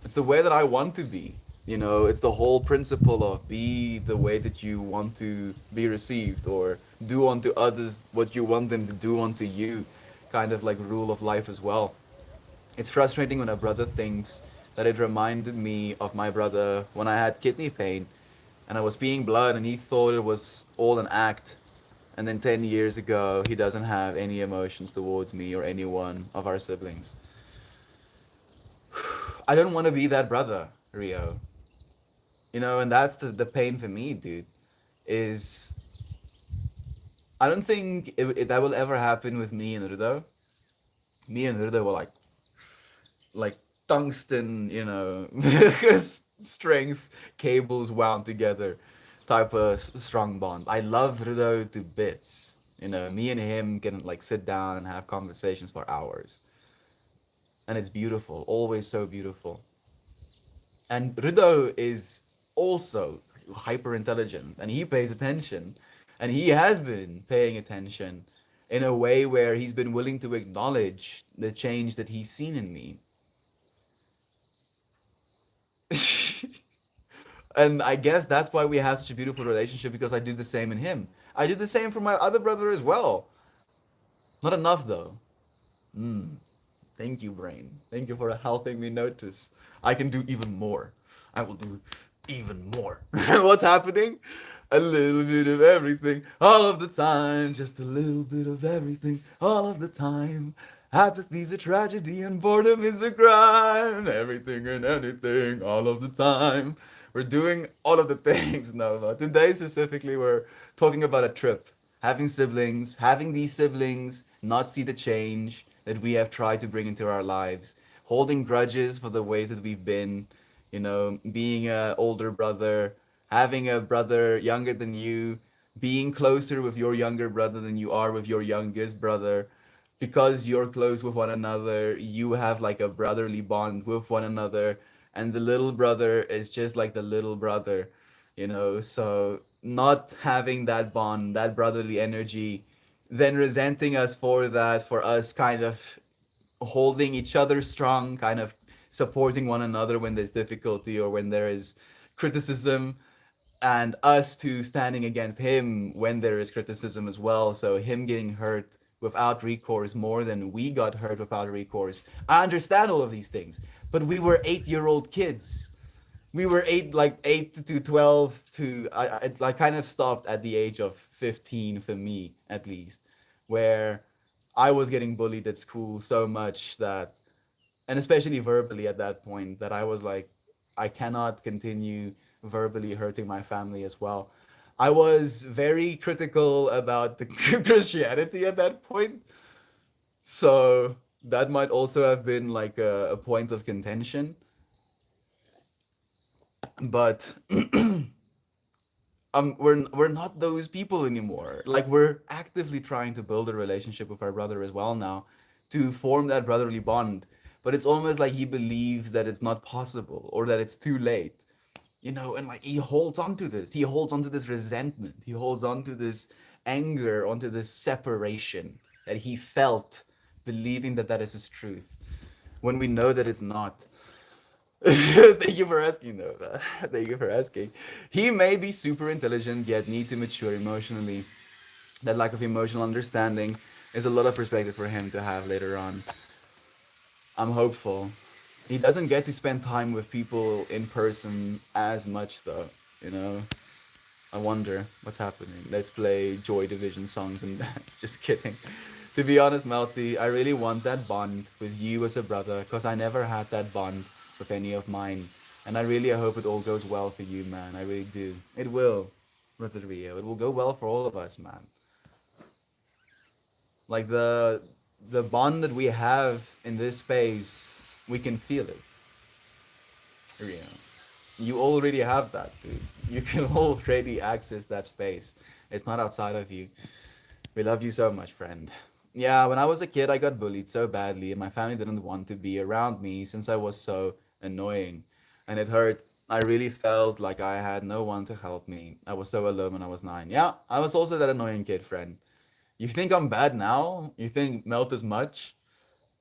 It's the way that I want to be. It's the whole principle of be the way that you want to be received, or do unto others what you want them to do unto you, kind of like rule of life as well. It's frustrating when a brother thinks that it reminded me of my brother when I had kidney pain and I was peeing blood and he thought it was all an act. And then 10 years ago, he doesn't have any emotions towards me or any one of our siblings. I don't want to be that brother, Rio. And that's the pain for me, dude, is I don't think that will ever happen with me and Rudo. Me and Rudo were like tungsten, strength cables wound together type of strong bond. I love Rudo to bits. Me and him can like sit down and have conversations for hours. And it's beautiful, always so beautiful. And Rudo is also hyper intelligent and he pays attention. And he has been paying attention in a way where he's been willing to acknowledge the change that he's seen in me. And I guess that's why we have such a beautiful relationship, because I do the same in him. I do the same for my other brother as well. Not enough though. Mm. Thank you, brain. Thank you for helping me notice. I can do even more. I will do even more. What's happening? A little bit of everything, all of the time. Just a little bit of everything, all of the time. Apathy's a tragedy and boredom is a crime. Everything and anything, all of the time. We're doing all of the things, Nova. Today, specifically, we're talking about a trip. Having siblings, having these siblings not see the change that we have tried to bring into our lives, holding grudges for the ways that we've been, being a older brother, having a brother younger than you, being closer with your younger brother than you are with your youngest brother. Because you're close with one another, you have like a brotherly bond with one another. and the little brother is just like the little brother, you know. So not having that bond, that brotherly energy, then resenting us for that, for us kind of holding each other strong, kind of supporting one another when there's difficulty or when there is criticism, and us two standing against him when there is criticism as well. So him getting hurt without recourse more than we got hurt without recourse. I understand all of these things, but we were 8-year-old kids. We were like 8 to 12 to I kind of stopped at the age of 15 for me at least, where I was getting bullied at school so much that, and especially verbally at that point, that I was like, I cannot continue verbally hurting my family as well. I was very critical about the Christianity at that point, so that might also have been like a point of contention. But we're not those people anymore. Like we're actively trying to build a relationship with our brother as well now, to form that brotherly bond. But it's almost like he believes that it's not possible or that it's too late, you know. And like he holds on to this. He holds on to this resentment. He holds on to this anger, onto this separation that he felt, believing that that is his truth, when we know that it's not. Thank you for asking, though. Thank you for asking. He may be super intelligent, yet need to mature emotionally. That lack of emotional understanding is a lot of perspective for him to have later on. I'm hopeful. He doesn't get to spend time with people in person as much, though. You know, I wonder what's happening. Let's play Joy Division songs and dance. Just kidding. To be honest, Melty, I really want that bond with you as a brother, because I never had that bond with any of mine. And I really hope it all goes well for you, man. I really do. It will, Brother Rio. It will go well for all of us, man. Like the bond that we have in this space, we can feel it, Rio. You already have that, dude. You can already access that space. It's not outside of you. We love you so much, friend. Yeah, when I was a kid, I got bullied so badly, and my family didn't want to be around me since I was so annoying. And it hurt. I really felt like I had no one to help me. I was so alone when I was 9. Yeah, I was also that annoying kid, friend. You think I'm bad now? You think melt is much?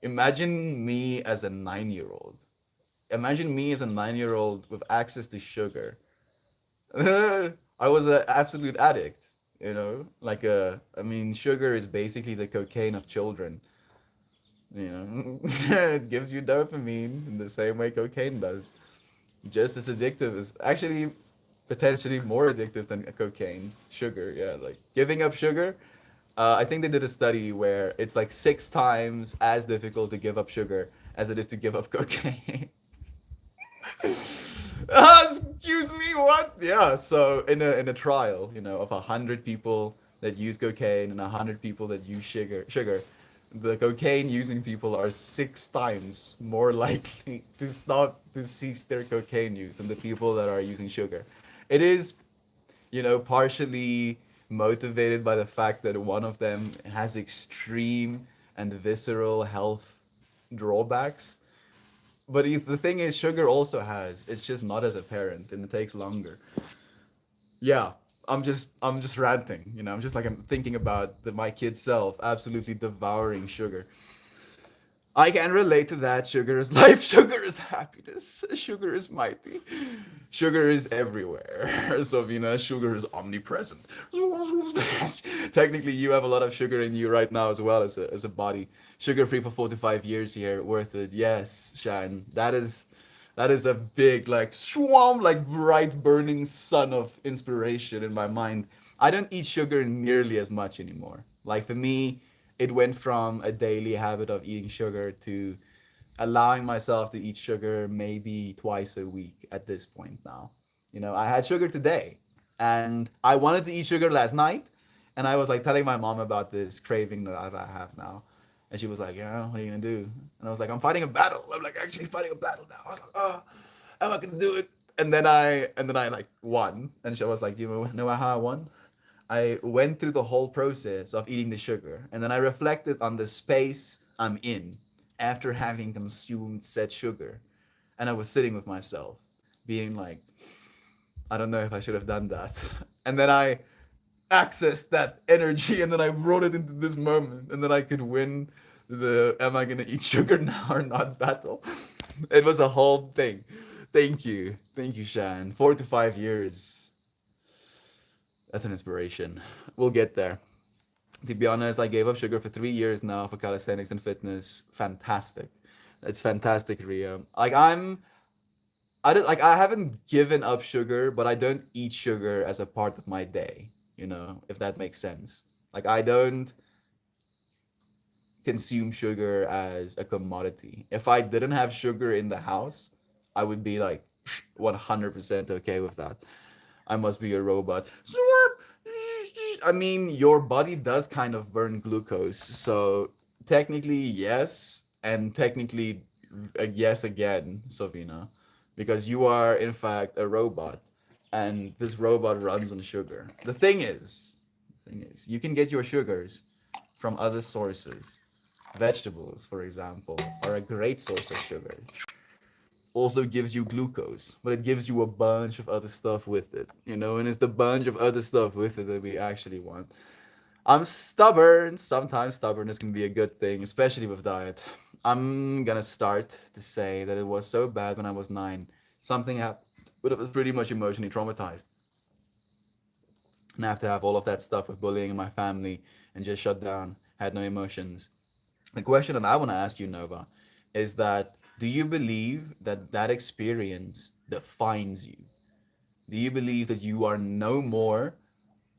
Imagine me as a 9-year-old. Imagine me as a 9-year-old with access to sugar. I was an absolute addict, you know? Like I mean, sugar is basically the cocaine of children. You know, it gives you dopamine in the same way cocaine does. Just as addictive, as actually potentially more addictive than cocaine. Sugar, yeah, like giving up sugar. I think they did a study where it's like 6 times as difficult to give up sugar as it is to give up cocaine. Excuse me, what? Yeah, so in a trial, you know, of 100 people that use cocaine and 100 people that use sugar, the cocaine using people are 6 times more likely to stop to cease their cocaine use than the people that are using sugar. It is, you know, partially motivated by the fact that one of them has extreme and visceral health drawbacks, but the thing is, sugar also has. It's just not as apparent, and it takes longer. Yeah, I'm just ranting. You know, I'm just like I'm thinking about my kid self absolutely devouring sugar. I can relate to that. Sugar is life. Sugar is happiness. Sugar is mighty. Sugar is everywhere. Savina, sugar is omnipresent. Technically, you have a lot of sugar in you right now as well as a body. Sugar free for 45 years here. Worth it. Yes, Shan. That is a big like swarm, like bright burning sun of inspiration in my mind. I don't eat sugar nearly as much anymore. Like for me, it went from a daily habit of eating sugar to allowing myself to eat sugar maybe twice a week at this point now. You know, I had sugar today and I wanted to eat sugar last night, and I was like telling my mom about this craving that I have now. And she was like, "Yeah, what are you gonna do?" And I was like, "I'm fighting a battle. I'm like actually fighting a battle now." I was like, "Oh, am I gonna do it?" And then I like won. And she was like, "You know how I won? I went through the whole process of eating the sugar, and then I reflected on the space I'm in after having consumed said sugar. And I was sitting with myself, being like, I don't know if I should have done that. And then I accessed that energy and then I brought it into this moment. And then I could win the am I gonna eat sugar now or not battle. It was a whole thing. Thank you. Thank you, Shan. 4 to 5 years. That's an inspiration. We'll get there. To be honest, I gave up sugar for 3 years now for calisthenics and fitness. Fantastic. It's fantastic, Ria. I don't like I haven't given up sugar, but I don't eat sugar as a part of my day, if that makes sense. Like I don't consume sugar as a commodity. If I didn't have sugar in the house, I would be like 100% okay with that. I must be a robot. I mean, your body does kind of burn glucose, so technically yes, and technically yes again, Savina, because you are in fact a robot, and this robot runs on sugar. The thing is, you can get your sugars from other sources. Vegetables, for example, are a great source of sugar. Also gives you glucose, but it gives you a bunch of other stuff with it, and it's the bunch of other stuff with it that we actually want. I'm stubborn. Sometimes stubbornness can be a good thing, especially with diet. I'm gonna start to say that it was so bad when I was 9. Something happened, but it was pretty much emotionally traumatized. And after have all of that stuff with bullying in my family and just shut down, had no emotions. The question that I want to ask you, Nova, is that do you believe that that experience defines you? Do you believe that you are no more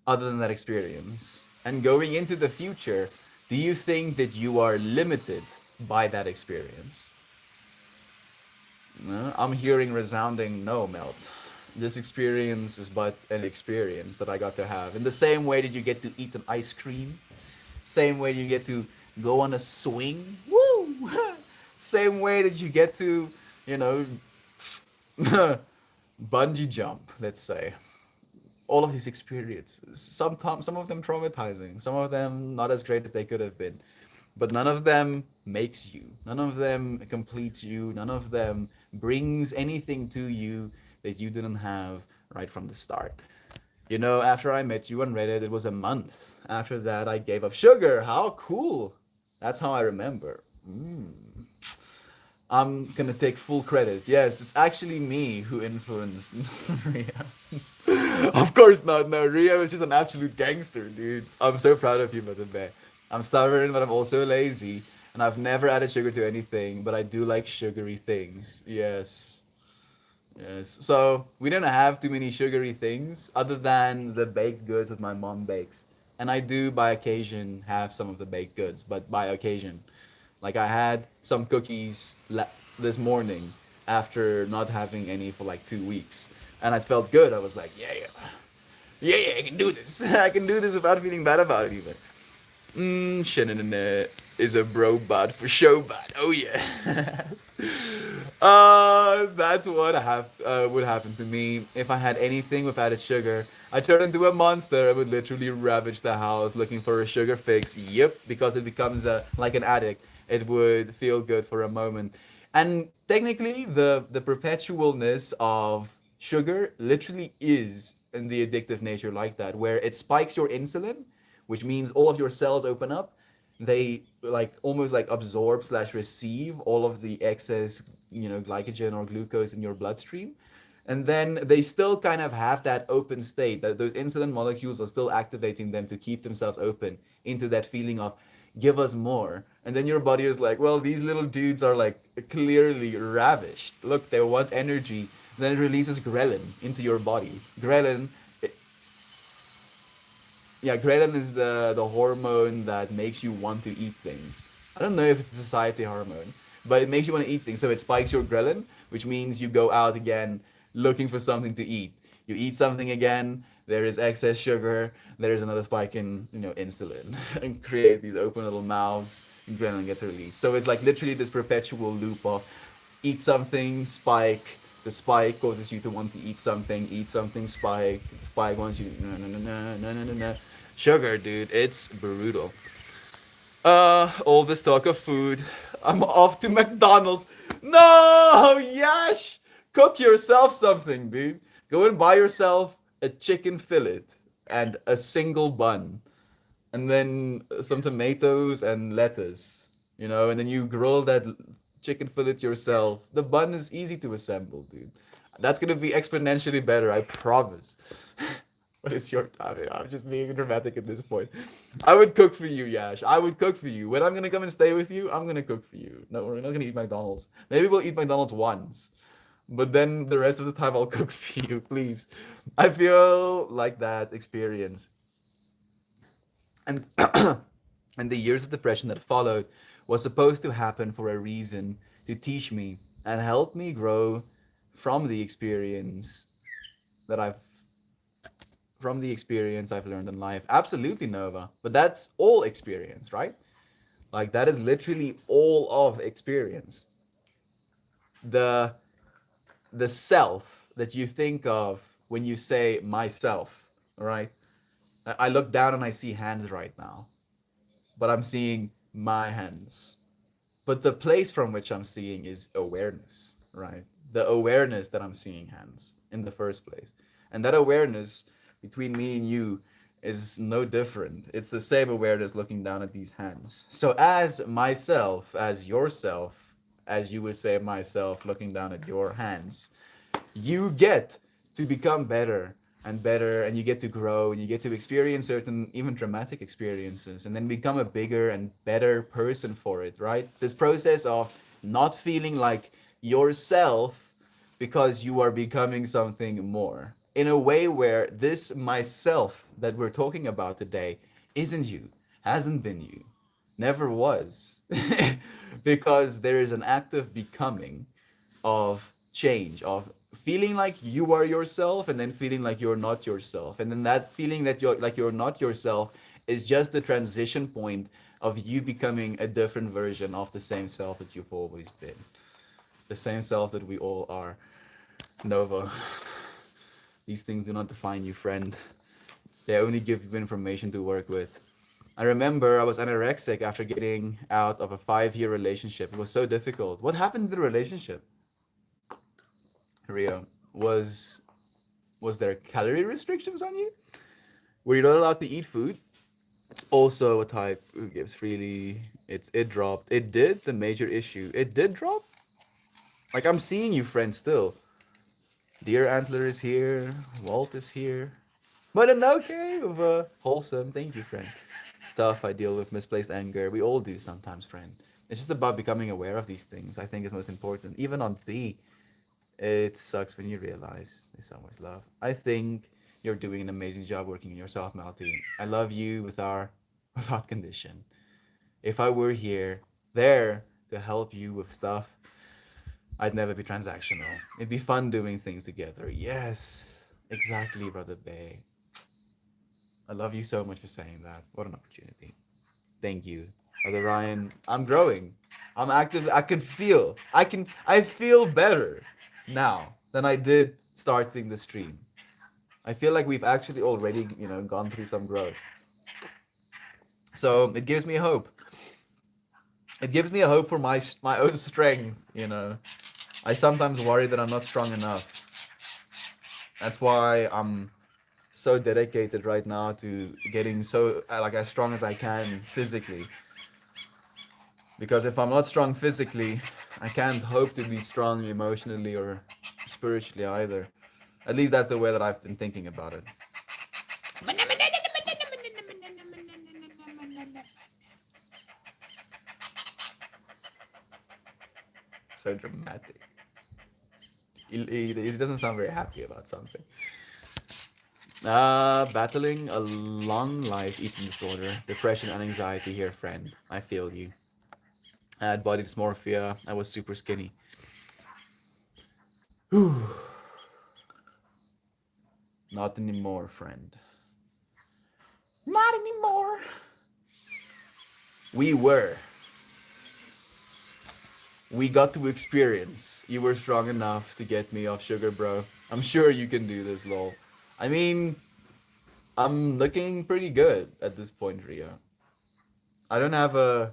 other than that experience? And going into the future, do you think that you are limited by that experience? No? I'm hearing resounding no, Melt. This experience is but an experience that I got to have. In the same way that you get to eat an ice cream, same way you get to go on a swing, woo! Same way that you get to, you know, bungee jump, let's say. All of these experiences, sometimes some of them traumatizing, some of them not as great as they could have been, but none of them makes you, none of them completes you, none of them brings anything to you that you didn't have right from the start. After I met you on Reddit, it was a month. After that, I gave up sugar. How cool! That's how I remember. I'm gonna take full credit. Yes, it's actually me who influenced Ria. Of course not. No, Ria was just an absolute gangster, dude. I'm so proud of you, Mother Bear. I'm stubborn, but I'm also lazy, and I've never added sugar to anything. But I do like sugary things. Yes, yes. So we don't have too many sugary things other than the baked goods that my mom bakes, and I do by occasion have some of the baked goods, but by occasion. Like I had some cookies this morning after not having any for like 2 weeks, and I felt good. I was like, yeah, yeah, yeah, yeah, I can do this. I can do this without feeling bad about it even. Shannon is a bro bot for show bot. Oh yeah. That's what would happen to me if I had anything with added sugar. I turn into a monster. I would literally ravage the house looking for a sugar fix. Yep, because it becomes like an addict. It would feel good for a moment. And technically, the perpetualness of sugar literally is in the addictive nature like that, where it spikes your insulin, which means all of your cells open up. They like almost like absorb slash receive all of the excess, glycogen or glucose in your bloodstream. And then they still kind of have that open state that those insulin molecules are still activating them to keep themselves open into that feeling of give us more. And then your body is like, well, these little dudes are like clearly ravished. Look, they want energy. Then it releases ghrelin into your body. Ghrelin, yeah, ghrelin is the hormone that makes you want to eat things. I don't know if it's a satiety hormone, but it makes you want to eat things. So it spikes your ghrelin, which means you go out again looking for something to eat. You eat something again, there is excess sugar, there is another spike in insulin, and create these open little mouths. And ghrelin gets released. So it's like literally this perpetual loop of eat something, spike. The spike causes you to want to eat something, spike. Spike wants you no no no no no no no no. Sugar, dude, it's brutal. All this talk of food. I'm off to McDonald's. No, Yash! Cook yourself something, dude. Go and buy yourself a chicken fillet and a single bun, and then some tomatoes and lettuce, and then you grill that chicken fillet yourself. The bun is easy to assemble, dude. That's gonna be exponentially better, I promise. But it's your topic. I'm just being dramatic at this point. I would cook for you, Yash. I would cook for you. When I'm gonna come and stay with you, I'm gonna cook for you. No, we're not gonna eat McDonald's. Maybe we'll eat McDonald's once, but then the rest of the time I'll cook for you, please. I feel like that experience, and and the years of depression that followed was supposed to happen for a reason, to teach me and help me grow from the experience that I've from the experience I've learned in life. Absolutely, Nova. But that's all experience, right? Like that is literally all of experience. The the self that you think of when you say myself, right? I look down and I see hands right now, but I'm seeing my hands. But the place from which I'm seeing is awareness, right? The awareness that I'm seeing hands in the first place. And that awareness between me and you is no different. It's the same awareness looking down at these hands. So, as myself, as yourself, as you would say, myself looking down at your hands, you get to become better and better, and you get to grow, and you get to experience certain even dramatic experiences, and then become a bigger and better person for it, right? This process of not feeling like yourself because you are becoming something more in a way where this myself that we're talking about today isn't you, hasn't been you, never was. Because there is an active becoming of change, of feeling like you are yourself and then feeling like you're not yourself. And then that feeling that you're not yourself is just the transition point of you becoming a different version of the same self that you've always been. The same self that we all are. Nova, these things do not define you, friend. They only give you information to work with. I remember I was anorexic after getting out of a 5-year relationship. It was so difficult. What happened to the relationship, Rio? Was there calorie restrictions on you? Were you not allowed to eat food? Also, a type who gives freely. It dropped. It did. The major issue. It did drop. Like I'm seeing you, friend. Still, Deer Antler is here. Walt is here. But an okay of wholesome. Thank you, friend. Stuff I deal with misplaced anger. We all do sometimes, friend. It's just about becoming aware of these things. I think is most important. Even on B, it sucks when you realize there's so much love. I think you're doing an amazing job working on yourself, Melty. I love you with our without condition. If I were there to help you with stuff, I'd never be transactional. It'd be fun doing things together. Yes, exactly, Brother Bay. I love you so much for saying that. What an opportunity. Thank you. Brother Ryan, I'm growing. I'm active. I feel better now than I did starting the stream. I feel like we've actually already, gone through some growth. So it gives me hope. It gives me a hope for my own strength. I sometimes worry that I'm not strong enough. That's why I'm so dedicated right now to getting so like as strong as I can physically. Because if I'm not strong physically, I can't hope to be strong emotionally or spiritually either. At least that's the way that I've been thinking about it. So dramatic. He doesn't sound very happy about something. Battling a long life eating disorder, depression and anxiety here, friend. I feel you. I had body dysmorphia. I was super skinny. Whew. Not anymore, friend. Not anymore. We were. We got to experience. You were strong enough to get me off sugar, bro. I'm sure you can do this, lol. I mean, I'm looking pretty good at this point, Rio. I don't have a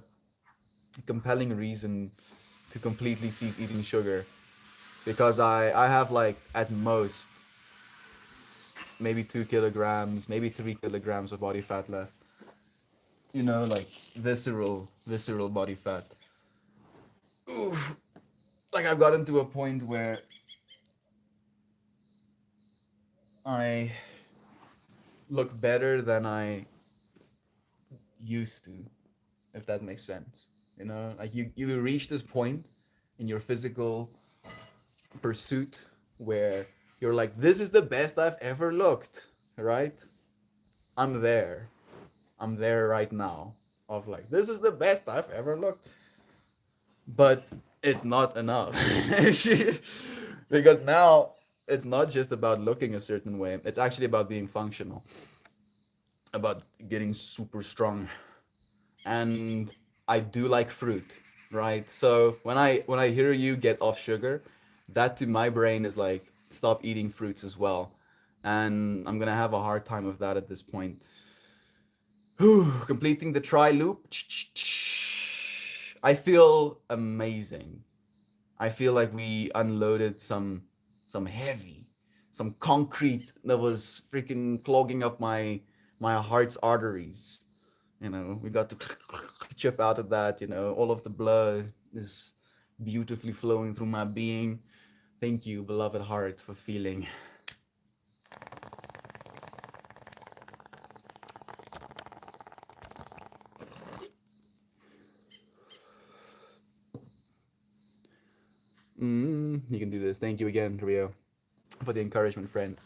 compelling reason to completely cease eating sugar because I have like at most maybe 2 kilograms, maybe 3 kilograms of body fat left. You know, like visceral body fat. Oof. Like I've gotten to a point where I look better than I used to, if that makes sense. You know, like you reach this point in your physical pursuit where you're like, this is the best I've ever looked, right? I'm there. I'm there right now. Of like, this is the best I've ever looked. But it's not enough. Because now it's not just about looking a certain way, it's actually about being functional, about getting super strong. And I do like fruit, right? So when I hear you get off sugar, that to my brain is like stop eating fruits as well. And I'm gonna have a hard time with that at this point. Whew, completing the try loop. I feel amazing. I feel like we unloaded some heavy, some concrete that was freaking clogging up my heart's arteries. You know, we got to chip out of that. You know, all of the blood is beautifully flowing through my being. Thank you, beloved heart, for feeling. You can do this. Thank you again, Rio, for the encouragement, friend.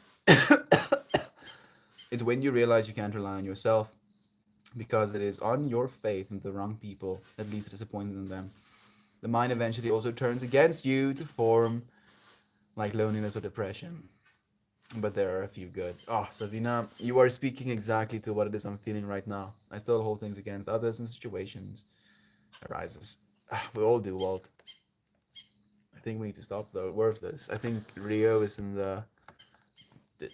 It's when you realize you can't rely on yourself because it is on your faith in the wrong people that leads to disappointment in them. The mind eventually also turns against you to form like loneliness or depression. But there are a few good. Oh, Savina, you are speaking exactly to what it is I'm feeling right now. I still hold things against others and situations arises. We all do, Walt. I think we need to stop though. Worthless. I think Rio is in the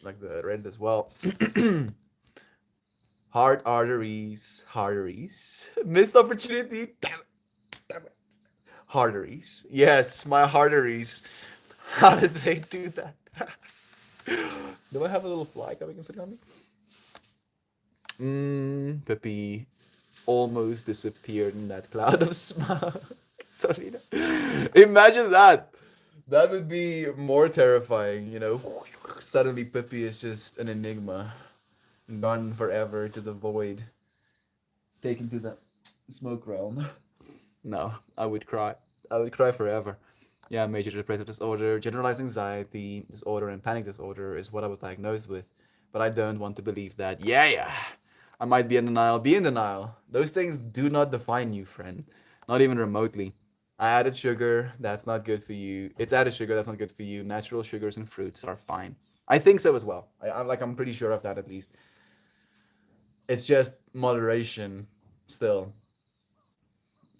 like the red as well. Heart arteries. Missed opportunity. Damn it. Damn it. Arteries. Yes, my arteries. How did they do that? Do I have a little fly coming and sitting on me? Peppy almost disappeared in that cloud of smoke. Sorry. Imagine that. That would be more terrifying, you know. Suddenly Pippi is just an enigma. Gone forever to the void. Taken to the smoke realm. No, I would cry. I would cry forever. Yeah, major depressive disorder, generalized anxiety disorder, and panic disorder is what I was diagnosed with. But I don't want to believe that. Yeah. I might be in denial. Be in denial. Those things do not define you, friend. Not even remotely. I added sugar. That's not good for you. It's added sugar. That's not good for you. Natural sugars and fruits are fine. I think so as well. I'm pretty sure of that at least. It's just moderation. Still,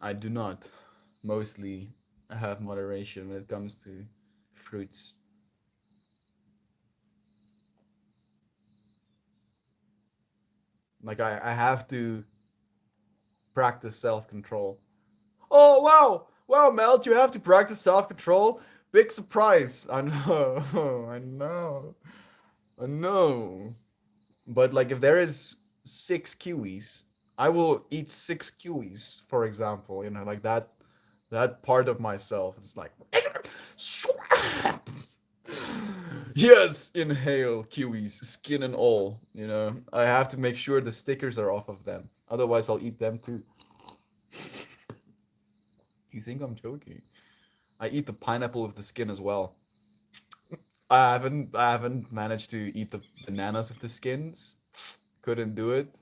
I do not mostly have moderation when it comes to fruits. Like I have to practice self-control. Oh wow, wow, Melt, you have to practice self-control. Big surprise. I know, I know. But like, if there is 6 kiwis, I will eat 6 kiwis, for example. You know, like that part of myself is like, yes, inhale kiwis, skin and all. You know, I have to make sure the stickers are off of them. Otherwise, I'll eat them too. You think I'm joking? I eat the pineapple with the skin as well. I haven't managed to eat the bananas with the skins. Couldn't do it.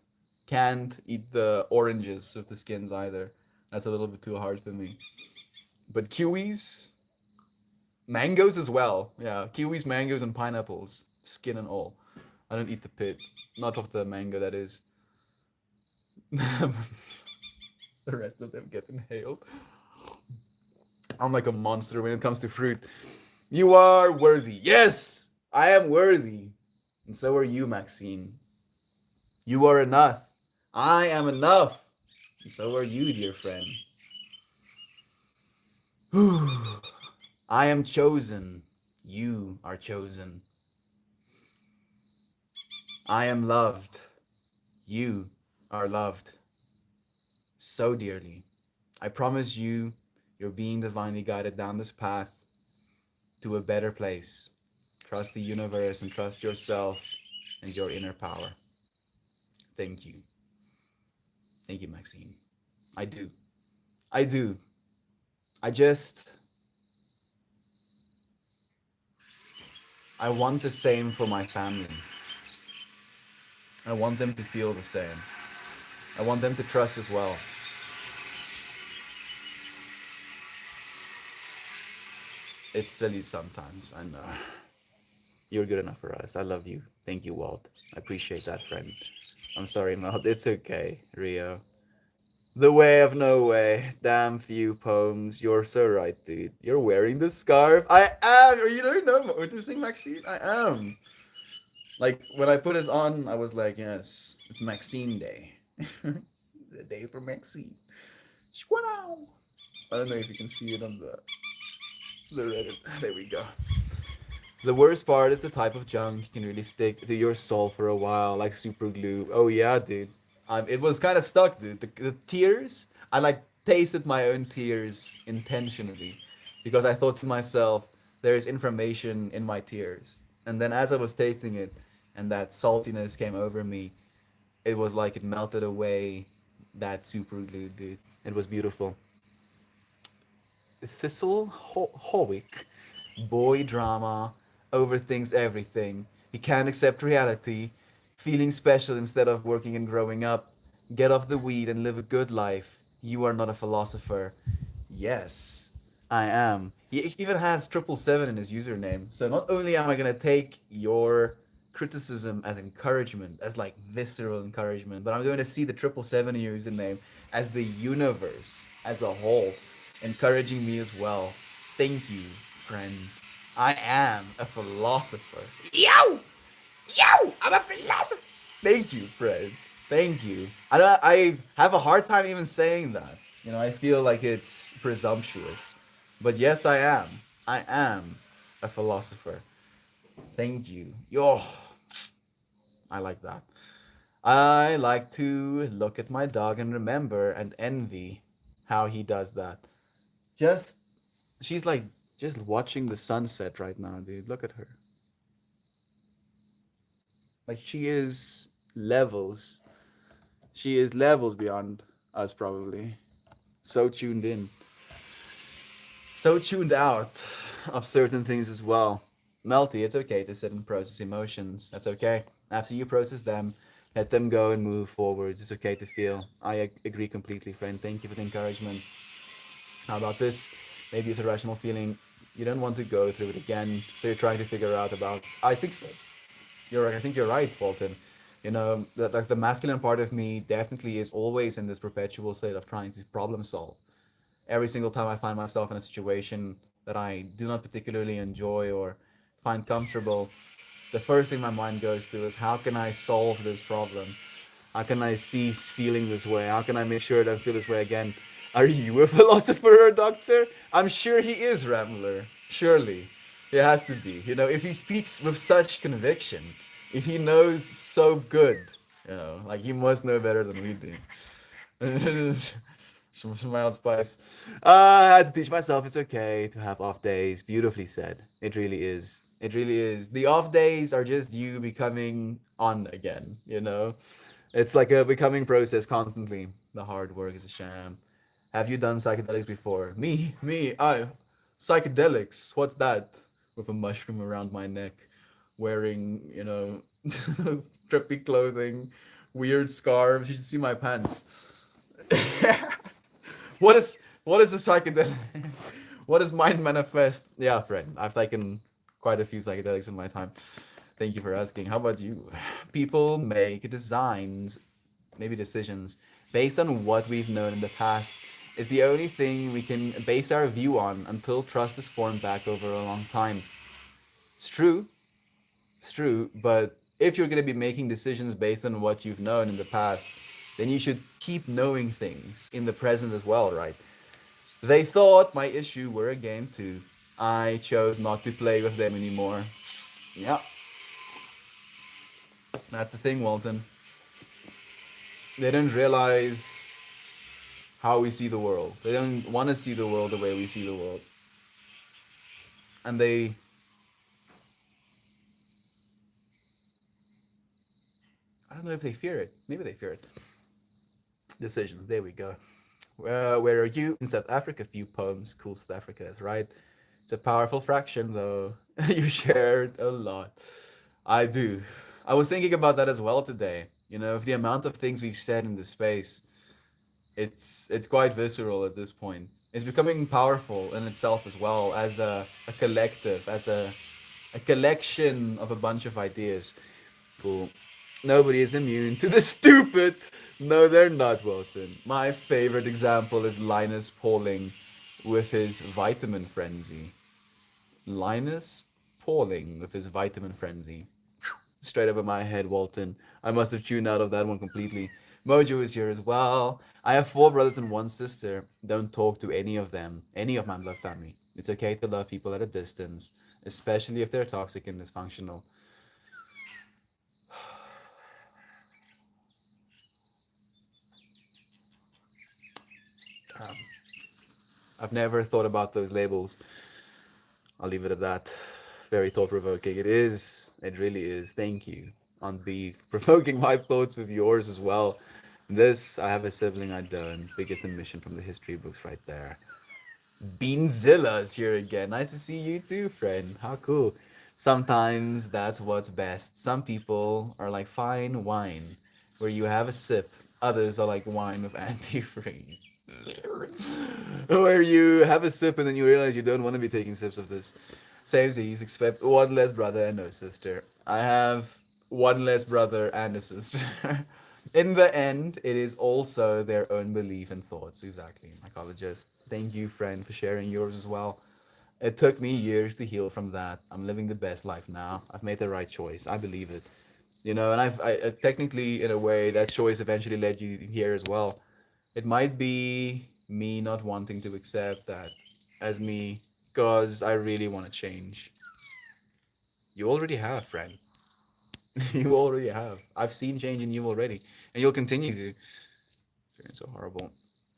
Can't eat the oranges with the skins either. That's a little bit too hard for me. But kiwis, mangoes as well. Yeah, kiwis, mangoes, and pineapples, skin and all. I don't eat the pit. Not of the mango, that is. The rest of them get inhaled. I'm like a monster when it comes to fruit. You are worthy. Yes, I am worthy. And so are you, Maxine. You are enough. I am enough. And so are you, dear friend. I am chosen. You are chosen. I am loved. You are loved so dearly. I promise you, you're being divinely guided down this path to a better place. Trust the universe and trust yourself and your inner power. Thank you. Thank you, Maxine. I do. I do. I just, I want the same for my family. I want them to feel the same. I want them to trust as well. It's silly sometimes, I know. You're good enough for us. I love you. Thank you, Walt. I appreciate that, friend. I'm sorry, Walt. It's okay, Rio. The way of no way. Damn few poems. You're so right, dude. You're wearing the scarf. I am. Or you don't know what to sing, Maxine. I am. Like when I put this on, I was like, yes, it's Maxine Day. It's a day for Maxine. Squaw. I don't know if you can see it on the Reddit. There we go. The worst part is the type of junk you can really stick to your soul for a while, like super glue. Oh yeah, dude. It was kind of stuck, dude. The tears, I like tasted my own tears intentionally because I thought to myself, there's information in my tears. And then as I was tasting it, and that saltiness came over me, it was like it melted away that super glue, dude. It was beautiful. Thistle Howick, boy drama, overthinks everything. He can't accept reality, feeling special instead of working and growing up. Get off the weed and live a good life. You are not a philosopher. Yes, I am. He even has 777 in his username. So not only am I gonna take your criticism as encouragement, as like visceral encouragement, but I'm going to see the 777 username as the universe as a whole encouraging me as well. Thank you, friend. I am a philosopher. Yo! Yo! I'm a philosopher! Thank you, Fred. Thank you. I have a hard time even saying that. You know, I feel like it's presumptuous. But yes, I am. I am a philosopher. Thank you. Yo, I like that. I like to look at my dog and remember and envy how he does that. Just, she's like just watching the sunset right now, dude. Look at her. Like she is levels. She is levels beyond us, probably. So tuned in, so tuned out of certain things as well. Melty, it's okay to sit and process emotions. That's okay. After you process them, let them go and move forwards. It's okay to feel. I agree completely, friend. Thank you for the encouragement. How about this? Maybe it's a rational feeling. You don't want to go through it again, so you're trying to figure out about. I think so. You're right. I think you're right, Fulton. You know, that like the masculine part of me definitely is always in this perpetual state of trying to problem solve. Every single time I find myself in a situation that I do not particularly enjoy or find comfortable, the first thing my mind goes to is how can I solve this problem? How can I cease feeling this way? How can I make sure I don't feel this way again? Are you a philosopher or doctor? I'm sure he is, Rambler. Surely. It has to be. You know, if he speaks with such conviction, if he knows so good, you know, like he must know better than we do. Some mild spice. I had to teach myself it's okay to have off days. Beautifully said. It really is. It really is. The off days are just you becoming on again, you know? It's like a becoming process constantly. The hard work is a sham. Have you done psychedelics before? I. Psychedelics. What's that? With a mushroom around my neck, wearing, you know, trippy clothing, weird scarves. You should see my pants. What is a psychedelic? What is mind manifest? Yeah, friend. I've taken quite a few psychedelics in my time. Thank you for asking. How about you? People make designs, maybe decisions, based on what we've known in the past. Is the only thing we can base our view on until trust is formed back over a long time. It's true, it's true, but if you're going to be making decisions based on what you've known in the past, then you should keep knowing things in the present as well, right? They thought my issue were a game too. I chose not to play with them anymore. Yeah, that's the thing, Walton. They don't realize how we see the world. They don't want to see the world the way we see the world. And I don't know if they fear it. Maybe they fear it. Decisions. There we go. Where are you? In South Africa, few poems. Cool South Africa is right. It's a powerful fraction, though. You shared a lot. I do. I was thinking about that as well today. You know, of the amount of things we've said in this space, it's quite visceral at this point. It's becoming powerful in itself as well as a collective, as a collection of a bunch of ideas. Cool. Nobody is immune to the stupid. No, they're not, Wilson. My favorite example is Linus Pauling with his vitamin frenzy. Linus Pauling with his vitamin frenzy. Straight over my head, Walton. I must have tuned out of that one completely. Mojo is here as well. I have four brothers and one sister. Don't talk to any of them, any of my blood family. It's okay to love people at a distance, especially if they're toxic and dysfunctional. Um, I've never thought about those labels. I'll leave it at that. Very thought provoking. It is. It really is. Thank you on beef. Provoking my thoughts with yours as well. This, I have a sibling I don't. Biggest admission from the history books right there. Beanzilla is here again. Nice to see you too, friend. How cool. Sometimes that's what's best. Some people are like fine wine, where you have a sip. Others are like wine with antifreeze. Where you have a sip and then you realize you don't want to be taking sips of this. Same Z's, except one less brother and no sister. I have one less brother and a sister. In the end, it is also their own belief and thoughts. Exactly, mycologist. Thank you, friend, for sharing yours as well. It took me years to heal from that. I'm living the best life now. I've made the right choice. I believe it. You know, and technically, in a way, that choice eventually led you here as well. It might be me not wanting to accept that as me because I really want to change. You already have, friend. You already have. I've seen change in you already, and you'll continue to. Feeling so horrible.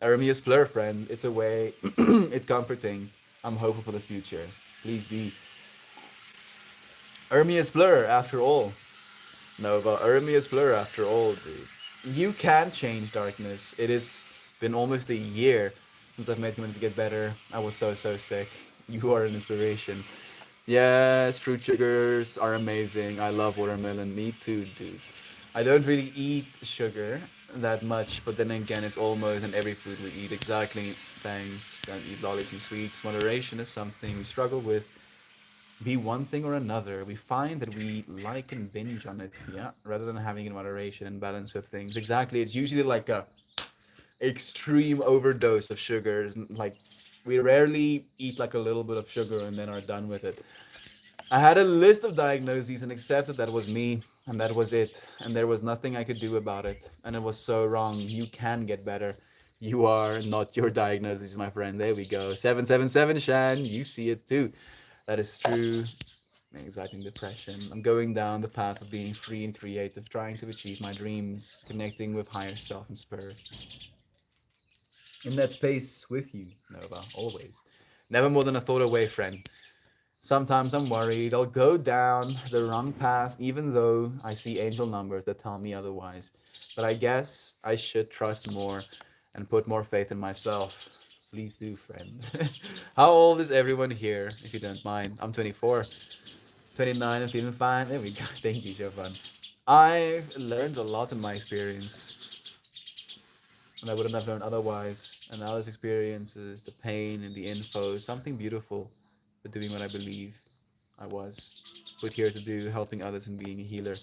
Eremius Blur, friend. It's a way. It's comforting. I'm hopeful for the future. Please be. Eremius Blur, after all. Nova. Eremius Blur, after all, dude. You can change darkness. It has been almost a year since I've made Human to get better. I was so sick. You are an inspiration. Yes, fruit sugars are amazing. I love watermelon. Me too, dude. I don't really eat sugar that much, but then again, it's almost in every food we eat. Exactly. Thanks. Don't eat lollies and sweets. Moderation is something we struggle with. Be one thing or another. We find that we like and binge on it, yeah, rather than having it in moderation and balance with things. Exactly. It's usually like a extreme overdose of sugars. Like we rarely eat like a little bit of sugar and then are done with it. I had a list of diagnoses and accepted that was me and that was it. And there was nothing I could do about it. And it was so wrong. You can get better. You are not your diagnosis, my friend. There we go. 777 Shan. You see it too. That is true. Anxiety and depression. I'm going down the path of being free and creative, trying to achieve my dreams, connecting with higher self and spirit. In that space with you, Nova, always. Never more than a thought away, friend. Sometimes I'm worried I'll go down the wrong path, even though I see angel numbers that tell me otherwise. But I guess I should trust more and put more faith in myself. Please do, friend. How old is everyone here, if you don't mind? I'm 24. 29 and feeling fine. There we go. Thank you, Jovan. I've learned a lot in my experience, and I wouldn't have learned otherwise. And now this experiences, the pain and the info, something beautiful for doing what I believe I was put here to do, helping others and being a healer.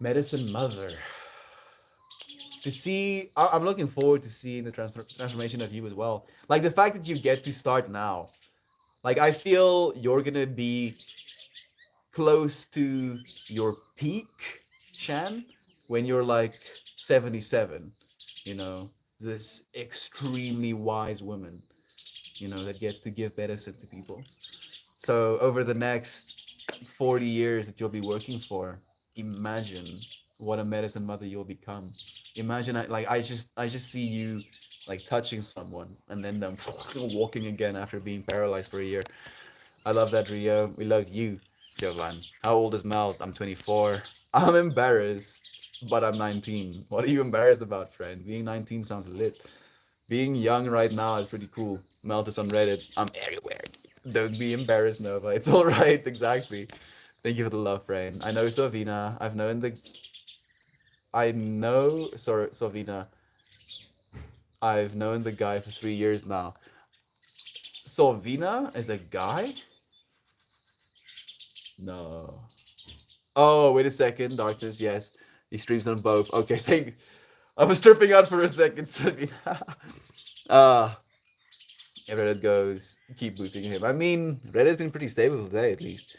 Medicine Mother. To see, I'm looking forward to seeing the transformation of you as well. Like the fact that you get to start now. Like I feel you're gonna be close to your peak, Shan, when you're like 77, you know. this extremely wise woman, that gets to give medicine to people. So over the next 40 years that you'll be working for, imagine what a medicine mother you'll become. Imagine I just see you like touching someone and then them walking again after being paralyzed for a year. I love that, Rio. We love you, Jovan. How old is Mel? I'm 24. I'm embarrassed, but I'm 19. What are you embarrassed about, friend? Being 19 sounds lit. Being young right now is pretty cool. Melt is on Reddit. I'm everywhere. Don't be embarrassed, Nova. It's all right. Exactly. Thank you for the love, friend. I know Sovina. Sorry, Sovina. I've known the guy for 3 years now. Sovina is a guy? No. Oh, wait a second. Darkness, yes. He streams on both. Okay, thank. I was tripping out for a second, Sovina. uh, if Reddit goes, keep boosting him. I mean, Reddit's been pretty stable today, at least.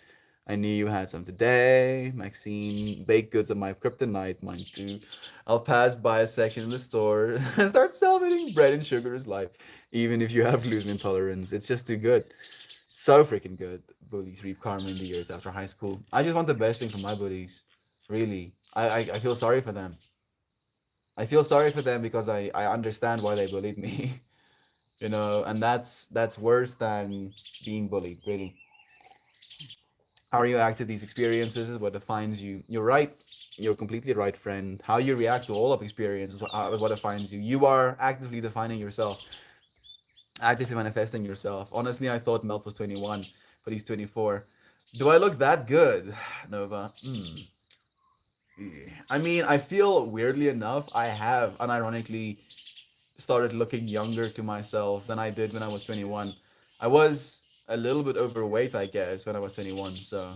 I knew you had some today. Maxine, baked goods are my kryptonite, mine too. I'll pass by a section in the store and start celebrating bread and sugar is life, even if you have gluten intolerance. It's just too good. So freaking good. Bullies reap karma in the years after high school. I just want the best thing for my bullies. Really. I feel sorry for them. I feel sorry for them because I understand why they bullied me. And that's worse than being bullied, really. How you react to these experiences is what defines you. You're right. You're completely right, friend. How you react to all of experiences is what defines you. You are actively defining yourself, actively manifesting yourself. Honestly, I thought Melt was 21, but he's 24. Do I look that good, Nova? I mean, I feel weirdly enough, I have unironically started looking younger to myself than I did when I was 21. I was a little bit overweight, I guess, when I was 21, so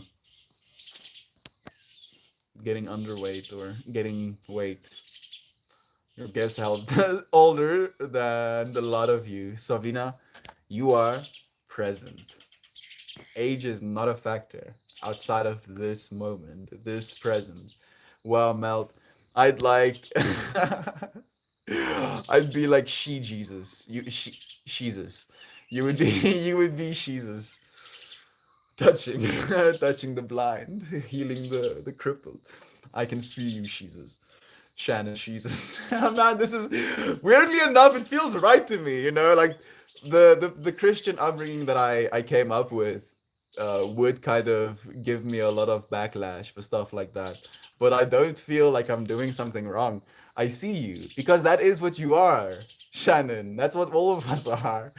getting underweight or getting weight. Your guess held older than a lot of you. Savina, you are present. Age is not a factor outside of this moment, this presence. Well, Melt, I'd like, I'd be like she Jesus. Jesus. You would be, you would be Jesus, touching, touching the blind, healing the crippled. I can see you, Jesus. Shannon Jesus. Man, this is weirdly enough, it feels right to me, like the Christian upbringing that I came up with would kind of give me a lot of backlash for stuff like that. But I don't feel like I'm doing something wrong. I see you because that is what you are, Shannon. That's what all of us are.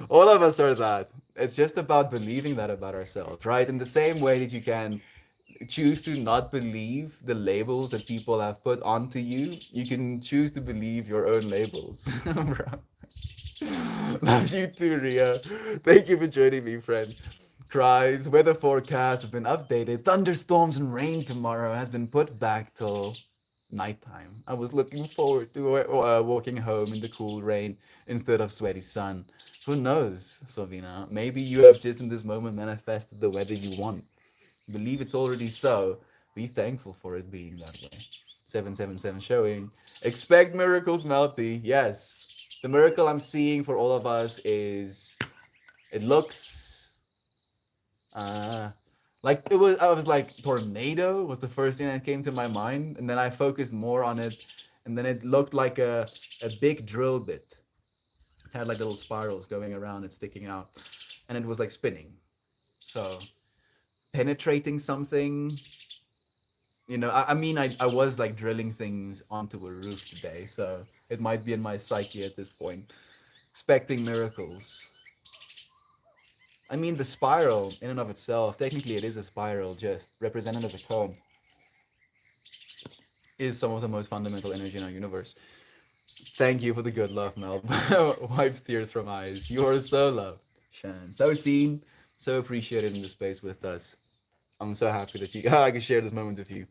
All of us are that. It's just about believing that about ourselves, right? In the same way that you can choose to not believe the labels that people have put onto you, you can choose to believe your own labels. Bro. Love you too, Ria. Thank you for joining me, friend. Cries, weather forecast have been updated. Thunderstorms and rain tomorrow has been put back till nighttime. I was looking forward to walking home in the cool rain instead of sweaty sun. Who knows, Sovina? Maybe you have just in this moment manifested the weather you want. Believe it's already so. Be thankful for it being that way. 777 showing. Expect miracles, Melty. Yes. The miracle I'm seeing for all of us is it looks uh like I was like tornado was the first thing that came to my mind, and then I focused more on it, and then it looked like a big drill bit. It had like little spirals going around and sticking out, and it was like spinning. So penetrating something. I mean, I was like drilling things onto a roof today, so it might be in my psyche at this point. Expecting miracles. I mean, the spiral in and of itself, technically it is a spiral, just represented as a cone, is some of the most fundamental energy in our universe. Thank you for the good love, Mel. Wipes tears from eyes. You are so loved, Shan. So seen, so appreciated in the space with us. I'm so happy that I can share this moment with you.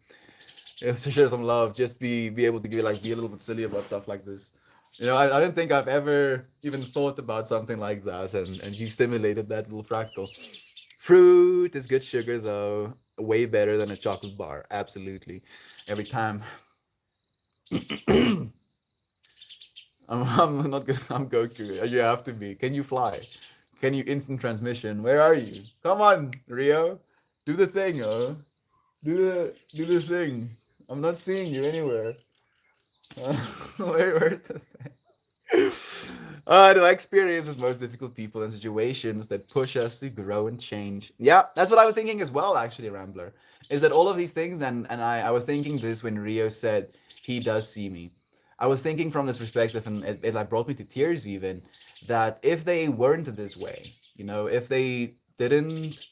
Yes, to share some love, just be able to be a little bit silly about stuff like this. I don't think I've ever even thought about something like that, and you stimulated that little fractal. Fruit is good sugar though, way better than a chocolate bar. Absolutely, every time. I'm not gonna. I'm Goku. You have to be. Can you fly? Can you instant transmission? Where are you? Come on, Rio. Do the thing, oh. Do the thing. I'm not seeing you anywhere. Where's the thing? Do I experience as most difficult people in situations that push us to grow and change? Yeah, that's what I was thinking as well, actually, Rambler. Is that all of these things, and I was thinking this when Rio said he does see me. I was thinking from this perspective, and it like brought me to tears even, that if they weren't this way, if they didn't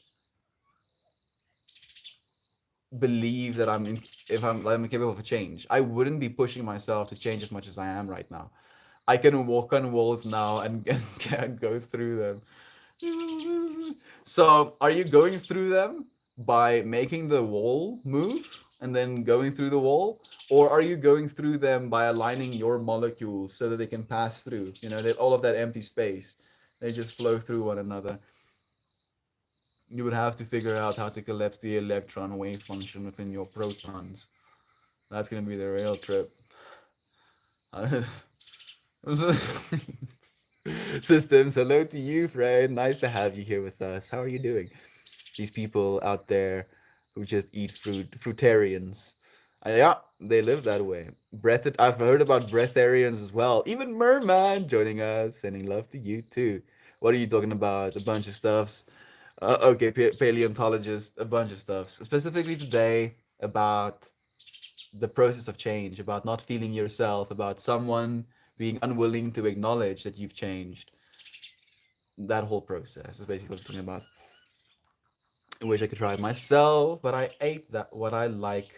believe that if I'm capable of a change, I wouldn't be pushing myself to change as much as I am right now. I can walk on walls now and can go through them. So, are you going through them by making the wall move and then going through the wall? Or are you going through them by aligning your molecules so that they can pass through? That all of that empty space, they just flow through one another. You would have to figure out how to collapse the electron wave function within your protons. That's going to be the real trip. Systems, hello to you, friend. Nice to have you here with us. How are you doing? These people out there who just eat fruit, fruitarians. Yeah, they live that way. I've heard about breatharians as well. Even Merman joining us, sending love to you too. What are you talking about? A bunch of stuffs. Okay, paleontologist, a bunch of stuff. Specifically today about the process of change, about not feeling yourself, about someone being unwilling to acknowledge that you've changed. That whole process is basically what I'm talking about. I wish I could try it myself, but I ate that what I like.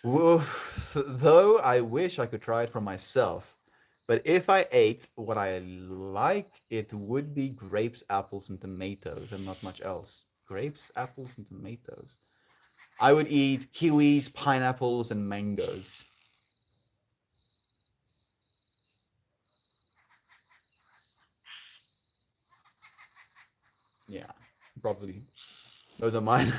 Though I wish I could try it for myself. But if I ate what I like, it would be grapes, apples, and tomatoes, and not much else. Grapes, apples, and tomatoes. I would eat kiwis, pineapples, and mangoes. Yeah, probably. Those are mine.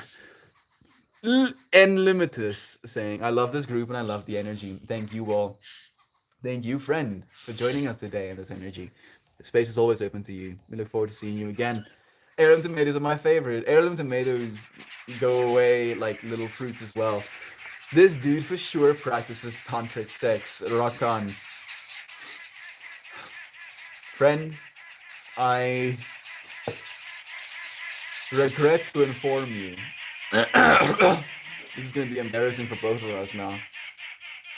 Limitless saying, I love this group and I love the energy. Thank you all. Thank you, friend, for joining us today in this energy. The space is always open to you. We look forward to seeing you again. Heirloom tomatoes are my favorite. Heirloom tomatoes go away like little fruits as well. This dude for sure practices tantric sex. Rock on. Friend, I regret to inform you. This is going to be embarrassing for both of us now.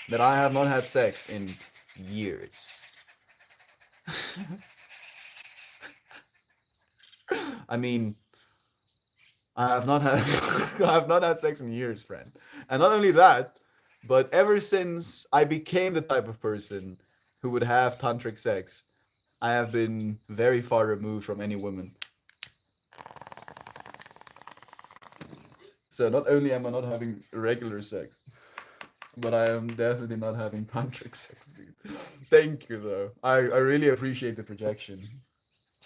That I have not had sex in years. I mean, I have not had I have not had sex in years, friend. And not only that, but ever since I became the type of person who would have tantric sex, I have been very far removed from any woman. So not only am I not having regular sex, but I am definitely not having tantric sex, dude. Thank you though. I really appreciate the projection.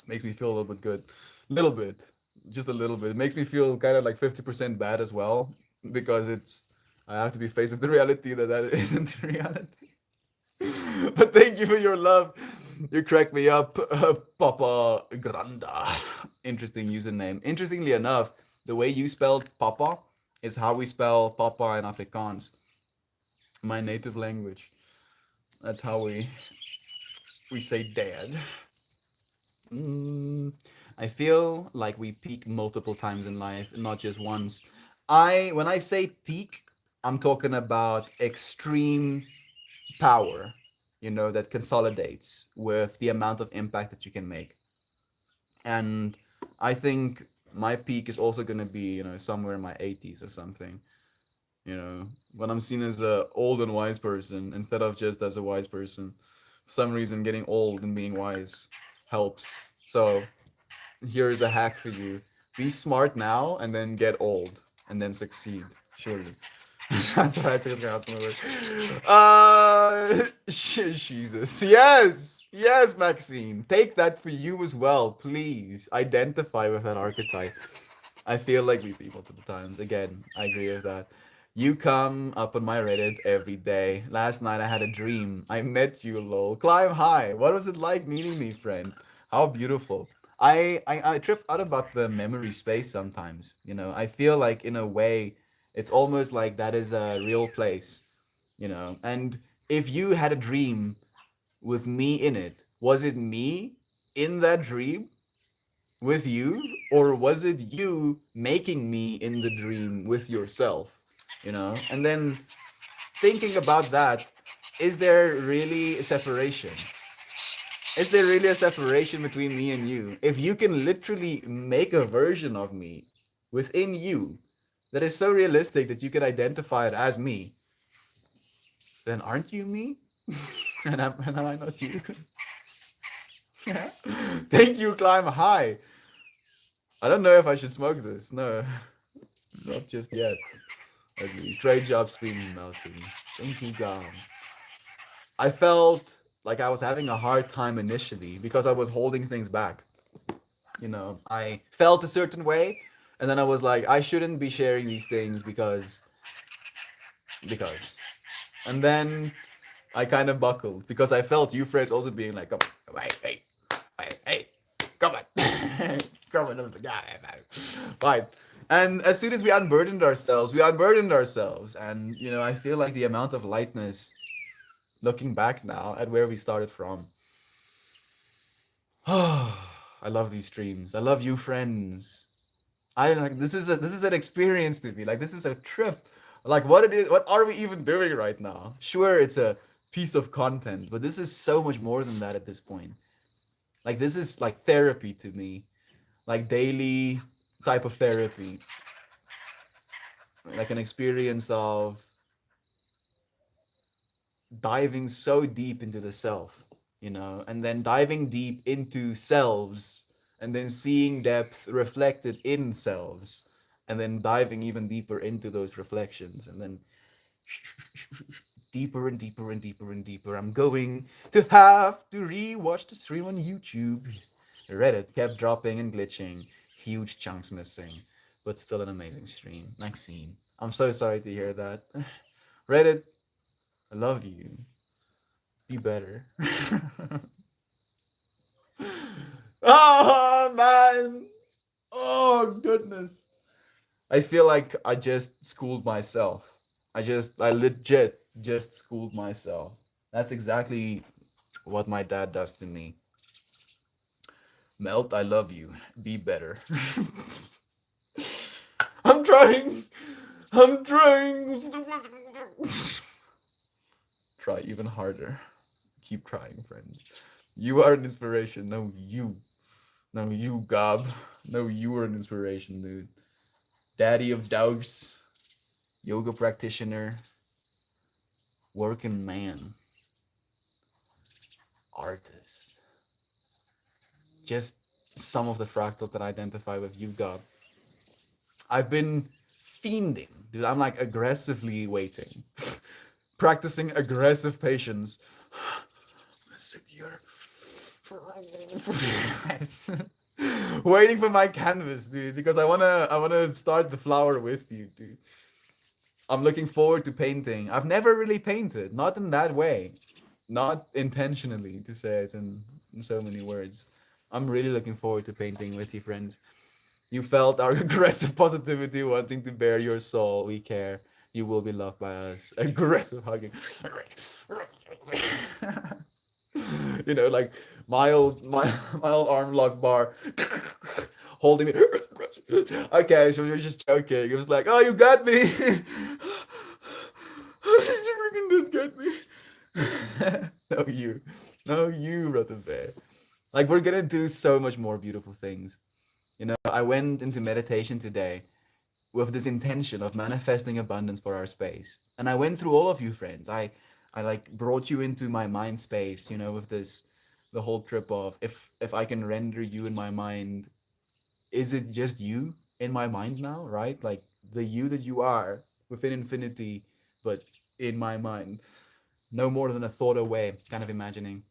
Makes me feel a little bit good. Little bit. Just a little bit. It makes me feel kind of like 50% bad as well because I have to be faced with the reality that isn't the reality. But thank you for your love. You crack me up, Papa Granda. Interesting username. Interestingly enough, the way you spelled Papa is how we spell Papa in Afrikaans, my native language. That's how we say dad. Mm, I feel like we peak multiple times in life, not just once. When I say peak, I'm talking about extreme power, that consolidates with the amount of impact that you can make. And I think my peak is also going to be, somewhere in my 80s or something. When I'm seen as a old and wise person instead of just as a wise person. For some reason, getting old and being wise helps. So here's a hack for you: be smart now and then get old and then succeed. Surely. That's what I say it's gonna work. Jesus. Yes, Maxine. Take that for you as well, please. Identify with that archetype. I feel like we people multiple times. Again, I agree with that. You come up on my Reddit every day. Last night I had a dream. I met you, lol. Climb high. What was it like meeting me, friend? How beautiful. I trip out about the memory space sometimes. I feel like in a way it's almost like that is a real place. And if you had a dream with me in it, was it me in that dream with you, or was it you making me in the dream with yourself? And then thinking about that, is there really a separation? Is there really a separation between me and you? If you can literally make a version of me within you that is so realistic that you can identify it as me, then aren't you me? And am I not you? Thank you, climb high. I don't know if I should smoke this. No, not just yet. At least. Great job streaming, Melty. Thank you, God. I felt like I was having a hard time initially because I was holding things back. I felt a certain way, and then I was like, I shouldn't be sharing these things because. And then I kind of buckled because I felt you friends also being like, come on, hey, come on, come on, that was the guy. Fine. And as soon as we unburdened ourselves, and I feel like the amount of lightness, looking back now at where we started from. I love these streams. I love you, friends. I like this is an experience to me. Like this is a trip. Like what are we even doing right now? Sure, it's a piece of content, but this is so much more than that at this point. Like this is like therapy to me. Like daily type of therapy. Like an experience of diving so deep into the self, and then diving deep into selves, and then seeing depth reflected in selves, and then diving even deeper into those reflections, and then deeper and deeper and deeper and deeper. I'm going to have to re-watch the stream on YouTube. Reddit kept dropping and glitching, huge chunks missing, but still an amazing stream. Maxine, I'm so sorry to hear that. Reddit, I love you. Be better. Oh man. Oh goodness. I feel like I just schooled myself. I legit just schooled myself. That's exactly what my dad does to me. Melt, I love you. Be better. I'm trying. I'm trying. Try even harder. Keep trying, friend. You are an inspiration. No, you. No, you, Gob. No, you are an inspiration, dude. Daddy of dogs, yoga practitioner, working man, artist. Just some of the fractals that I identify with you, Gob. I've been fiending, dude. I'm like aggressively waiting, practicing aggressive patience. I'm gonna sit here. Waiting for my canvas, dude, because I wanna start the flower with you, dude. I'm looking forward to painting. I've never really painted, not in that way, not intentionally to say it in so many words. I'm really looking forward to painting with you, friends. You felt our aggressive positivity, wanting to bare your soul. We care. You will be loved by us. Aggressive hugging. Like my old arm lock bar holding me. Okay, so we were just joking. It was like, oh, you got me. You freaking did get me. No, you. No, you, Rotten Bear. Like, we're gonna do so much more beautiful things. I went into meditation today with this intention of manifesting abundance for our space. And I went through all of you, friends. I like brought you into my mind space, with this the whole trip of if I can render you in my mind, is it just you in my mind now, right? Like the you that you are within infinity, but in my mind, no more than a thought away, kind of imagining.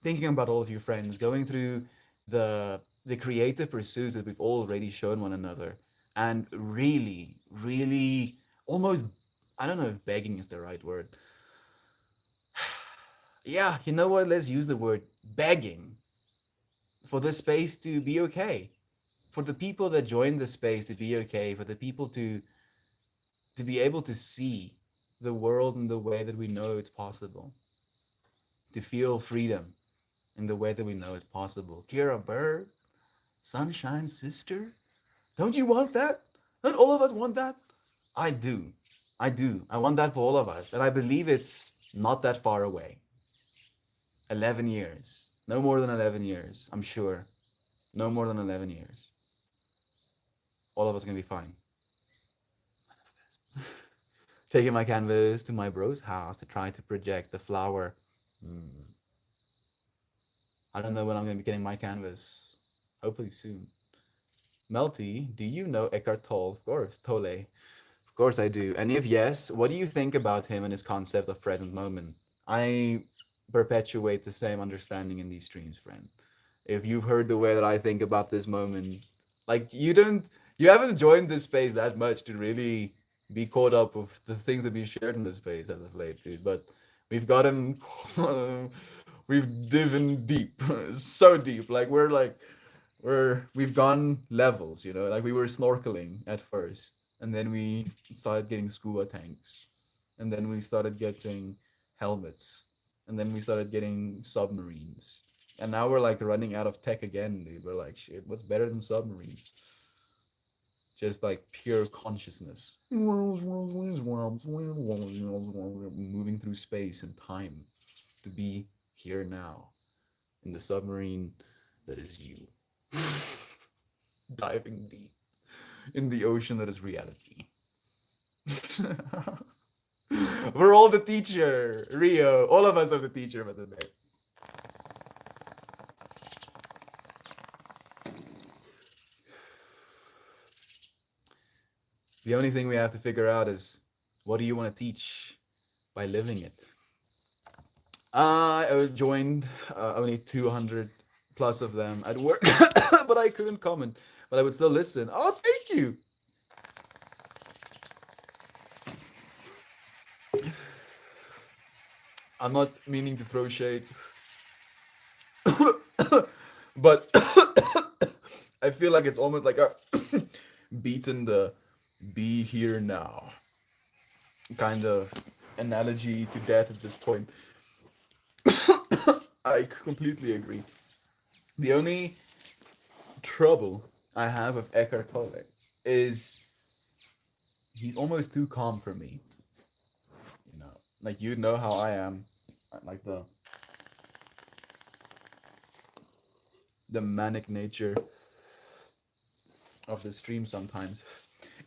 Thinking about all of you friends, going through the creative pursuits that we've already shown one another, and really, really almost I don't know if begging is the right word. Yeah, you know what? Let's use the word begging for the space to be okay, for the people that join the space to be okay, for the people to be able to see the world in the way that we know it's possible, to feel freedom in the way that we know it's possible. Kira Bird, Sunshine's sister, don't you want that? Don't all of us want that? I do. I do. I want that for all of us. And I believe it's not that far away. 11 years. No more than 11 years, I'm sure. No more than 11 years. All of us are going to be fine. Taking my canvas to my bro's house to try to project the flower. Hmm. I don't know when I'm going to be getting my canvas. Hopefully soon. Melty, do you know Eckhart Tolle? Of course, Tolle. Of course I do. And if yes, what do you think about him and his concept of present moment? I perpetuate the same understanding in these streams, friend. If you've heard the way that I think about this moment, like you haven't joined this space that much to really be caught up with the things that we shared in this space as of late, dude. But we've gotten, we've driven deep, so deep. We've gone levels, you know. Like we were snorkeling at first, and then we started getting scuba tanks, and then we started getting helmets, and then we started getting submarines, and now we're like running out of tech again, dude. We're like, shit, what's better than submarines? Just like pure consciousness, moving through space and time to be here now in the submarine that is you, diving deep in the ocean that is reality. We're all the teacher, Rio. All of us are the teacher for the day. The only thing we have to figure out is what do you want to teach by living it? I joined only 200 plus of them at work, but I couldn't comment. But I would still listen. Oh, thank you. I'm not meaning to throw shade, but I feel like it's almost like a beaten the be here now kind of analogy to death at this point. I completely agree. The only trouble I have with Eckhart Tolle is he's almost too calm for me. You know, like you know how I am, like the manic nature of the stream sometimes.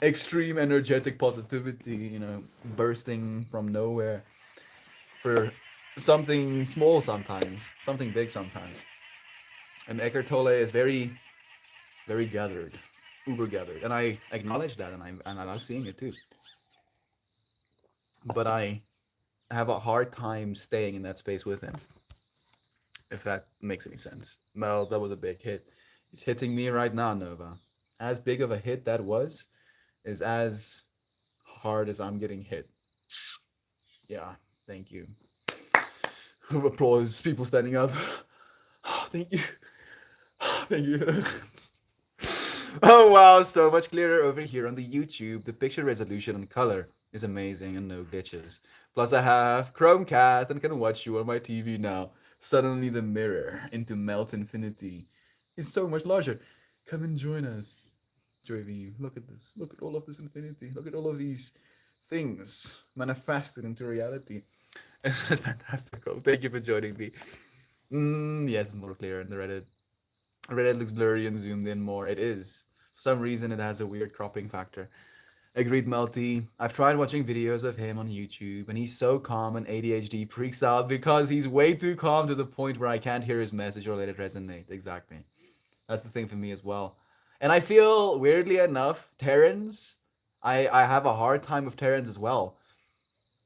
Extreme energetic positivity, you know, bursting from nowhere for something small sometimes, something big sometimes. And Eckhart Tolle is very, very gathered, uber gathered, and I acknowledge that, and I love seeing it too. But I have a hard time staying in that space with him, if that makes any sense. Well, that was a big hit. It's hitting me right now, Nova. As big of a hit that was, is as hard as I'm getting hit. Yeah, thank you. Applause, people standing up. Thank you. Thank you. Oh wow, so much clearer over here on the YouTube. The picture resolution and color is amazing and no glitches. Plus I have Chromecast and can watch you on my TV now. Suddenly the mirror into Melt Infinity is so much larger. Come and join us. Joy, look at this. Look at all of this infinity. Look at all of these things manifested into reality. It's just fantastical. Thank you for joining me. Yes, it's more clear in the Reddit. Reddit looks blurry and zoomed in more. It is. For some reason, it has a weird cropping factor. Agreed, Melty. I've tried watching videos of him on YouTube, and he's so calm and ADHD freaks out because he's way too calm to the point where I can't hear his message or let it resonate. Exactly. That's the thing for me as well. And I feel, weirdly enough, Terrence, I have a hard time with Terrence as well.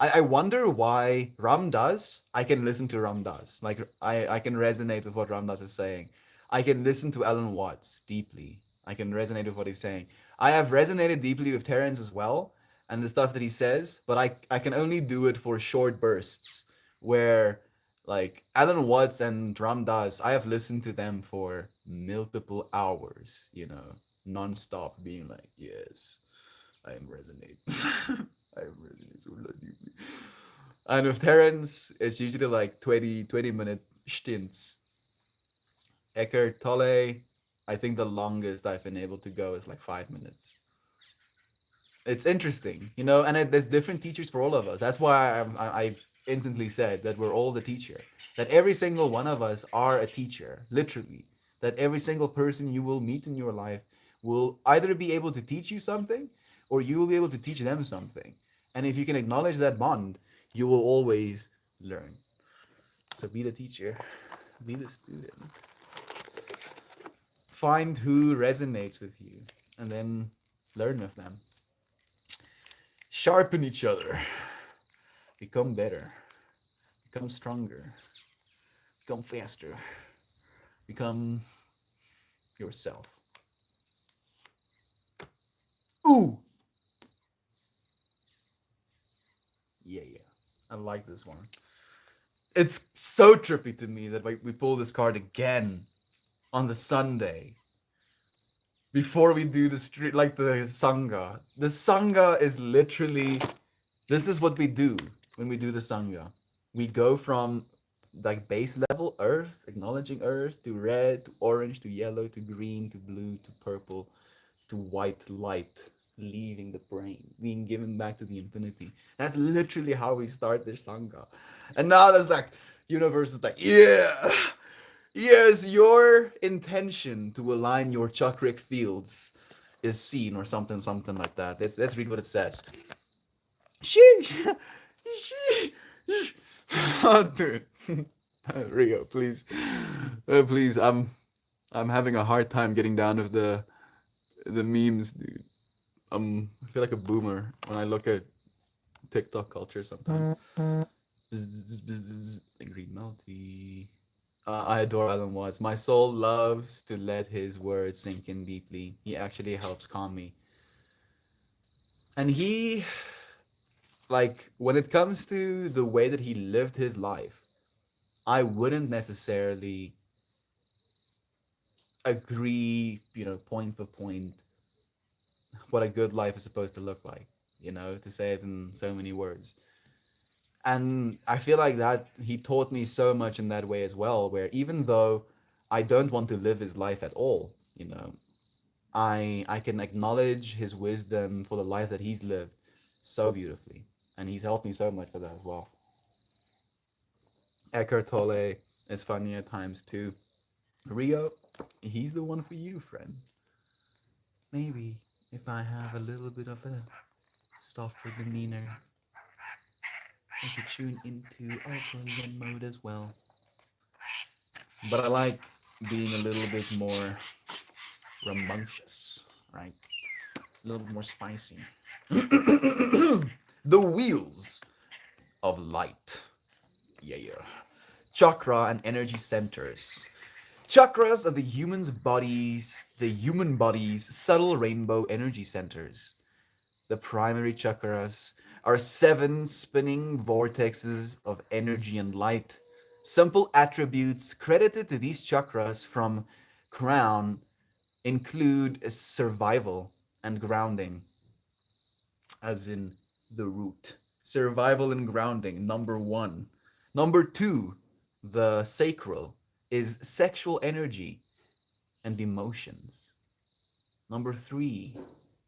I wonder why Ram Dass, I can listen to Ram Dass. Like, I can resonate with what Ram Dass is saying. I can listen to Alan Watts deeply. I can resonate with what he's saying. I have resonated deeply with Terrence as well. and the stuff that he says, but I can only do it for short bursts where like Alan Watts and Ram Dass, I have listened to them for multiple hours, you know, non-stop being like, yes, I am resonate. I am resonate so deeply. And with Terence, it's usually like 20 minute stints. Eckhart Tolle, I think the longest I've been able to go is like 5 minutes. It's interesting, you know, and there's different teachers for all of us. That's why I instantly said that we're all the teacher. That every single one of us are a teacher, literally. That every single person you will meet in your life will either be able to teach you something or you will be able to teach them something. And if you can acknowledge that bond, you will always learn. So be the teacher, be the student. Find who resonates with you and then learn with them. Sharpen each other. Become better. Become stronger. Become faster. Become yourself. Ooh! Yeah, yeah. I like this one. It's so trippy to me that we pull this card again on the Sunday before we do the street, like the Sangha. The Sangha is literally, this is what we do when we do the Sangha. We go from like base level earth, acknowledging earth, to red, to orange, to yellow, to green, to blue, to purple, to white light, leaving the brain, being given back to the infinity. That's literally how we start this Sangha. And now there's like, universe is like, yeah, yes, your intention to align your chakric fields is seen, or something, something like that. Let's read what it says. Sheesh. Sheesh. Oh, dude. Rio, please. Please, I'm having a hard time getting down with the memes, dude. I feel like a boomer when I look at TikTok culture sometimes. Angry Melty. I adore Alan Watts. My soul loves to let his words sink in deeply. He actually helps calm me. And he, like, when it comes to the way that he lived his life, I wouldn't necessarily agree, you know, point for point, what a good life is supposed to look like, you know, to say it in so many words. And I feel like that he taught me so much in that way as well, where even though I don't want to live his life at all, you know, I can acknowledge his wisdom for the life that he's lived so beautifully. And he's helped me so much for that as well. Eckhart Tolle is funny at times too. Rio, he's the one for you, friend. Maybe if I have a little bit of a softer demeanor, I could tune into ultra zen mode as well. But I like being a little bit more rambunctious, right? A little bit more spicy. The wheels of light. Yeah, yeah. Chakra and energy centers. Chakras are the human body's subtle rainbow energy centers. The primary chakras are seven spinning vortexes of energy and light. Simple attributes credited to these chakras from crown include survival and grounding, as in the root. Survival and grounding, number one. Number two, the sacral, is sexual energy and emotions. Number three,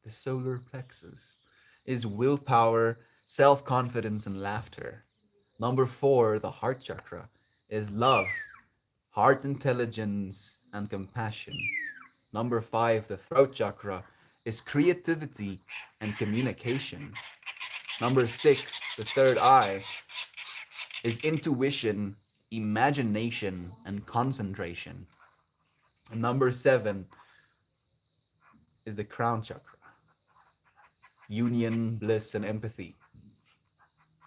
the solar plexus, is willpower, self confidence, and laughter. Number four, the heart chakra, is love, heart intelligence, and compassion. Number five, the throat chakra, is creativity and communication. Number six, the third eye, is intuition, imagination, and concentration. And number seven is the crown chakra, union, bliss, and empathy.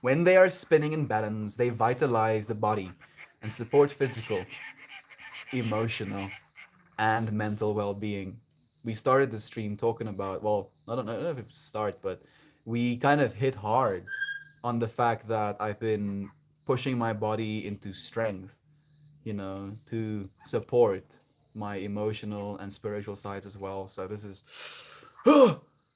When they are spinning in balance, they vitalize the body and support physical, emotional, and mental well being. We started the stream talking about, well, I don't know if it start, but we kind of hit hard on the fact that I've been pushing my body into strength, to support my emotional and spiritual sides as well. So this is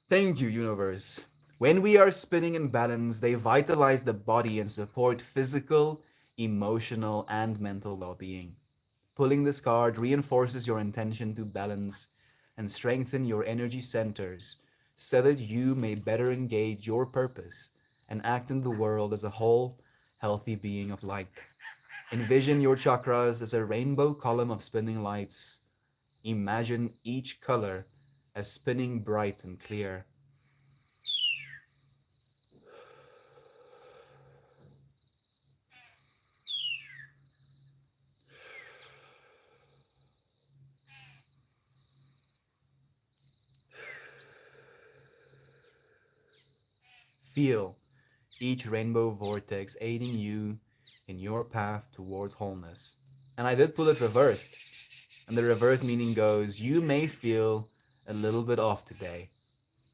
thank you, universe. When we are spinning in balance, they vitalize the body and support physical, emotional, and mental well-being. Pulling this card reinforces your intention to balance and strengthen your energy centers so that you may better engage your purpose and act in the world as a whole, healthy being of light. Envision your chakras as a rainbow column of spinning lights. Imagine each color as spinning bright and clear. Feel each rainbow vortex aiding you in your path towards wholeness. And I did pull it reversed. And the reverse meaning goes, you may feel a little bit off today.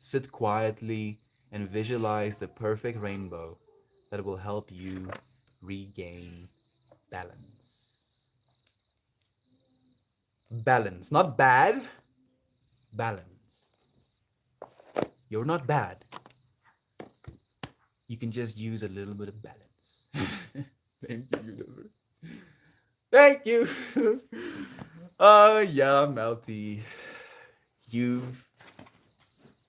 Sit quietly and visualize the perfect rainbow that will help you regain balance. Balance, not bad, balance. You're not bad. You can just use a little bit of balance. Thank you, universe. Thank you. Yeah, Melty. You've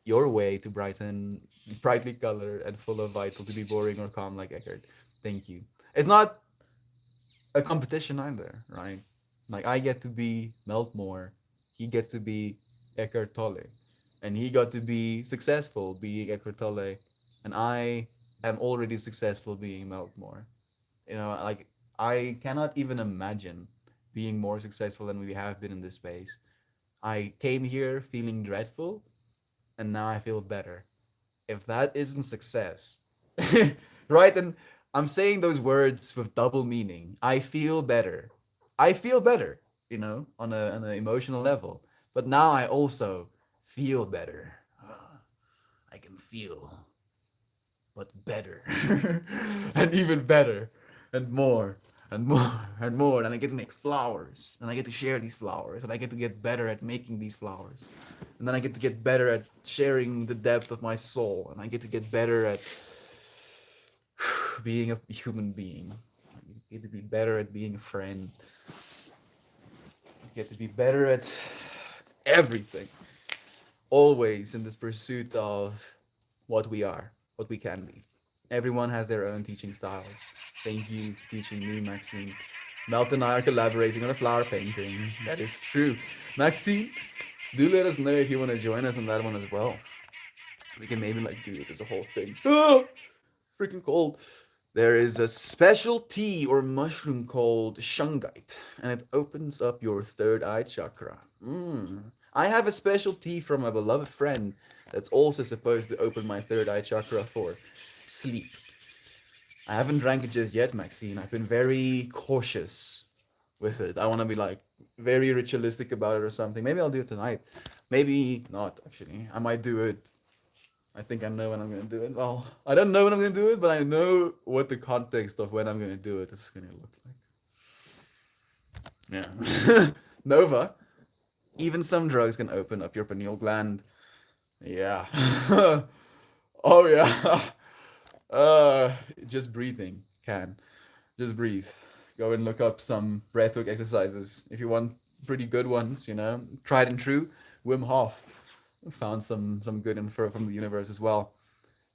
your way to brighten, brightly colored and full of vital to be boring or calm like Eckert. Thank you. It's not a competition either, right? Like I get to be Meltmore, he gets to be Eckhart Tolle, and he got to be successful being Eckhart Tolle, and I am already successful being Meltmore. Like I cannot even imagine being more successful than we have been in this space. I came here feeling dreadful, and now I feel better. If that isn't success, right? And I'm saying those words with double meaning. I feel better. I feel better, on an emotional level. But now I also feel better. I can feel, but better, and even better, and more, and more, and more. And I get to make flowers, and I get to share these flowers, and I get to get better at making these flowers, and then I get to get better at sharing the depth of my soul, and I get to get better at being a human being. I get to be better at being a friend. I get to be better at everything. Always in this pursuit of what we are, what we can be. Everyone has their own teaching styles. Thank you for teaching me, Maxine. Melt and I are collaborating on a flower painting. That is true. Maxine, do let us know if you want to join us on that one as well. We can maybe like do it as a whole thing. Oh, freaking cold. There is a special tea or mushroom called shungite, and it opens up your third eye chakra. I have a special tea from a beloved friend that's also supposed to open my third eye chakra for sleep. I haven't drank it just yet, Maxine. I've been very cautious with it. I want to be like very ritualistic about it or something. Maybe I'll do it tonight. Maybe not, actually. I might do it. I think I know when I'm gonna do it. Well, I don't know when I'm gonna do it, but I know what the context of when I'm gonna do it is gonna look like. Yeah. Nova. Even some drugs can open up your pineal gland. Yeah. Oh yeah. Just breathing can. Just breathe. Go and look up some breathwork exercises if you want pretty good ones. Tried and true. Wim Hof found some good info from the universe as well.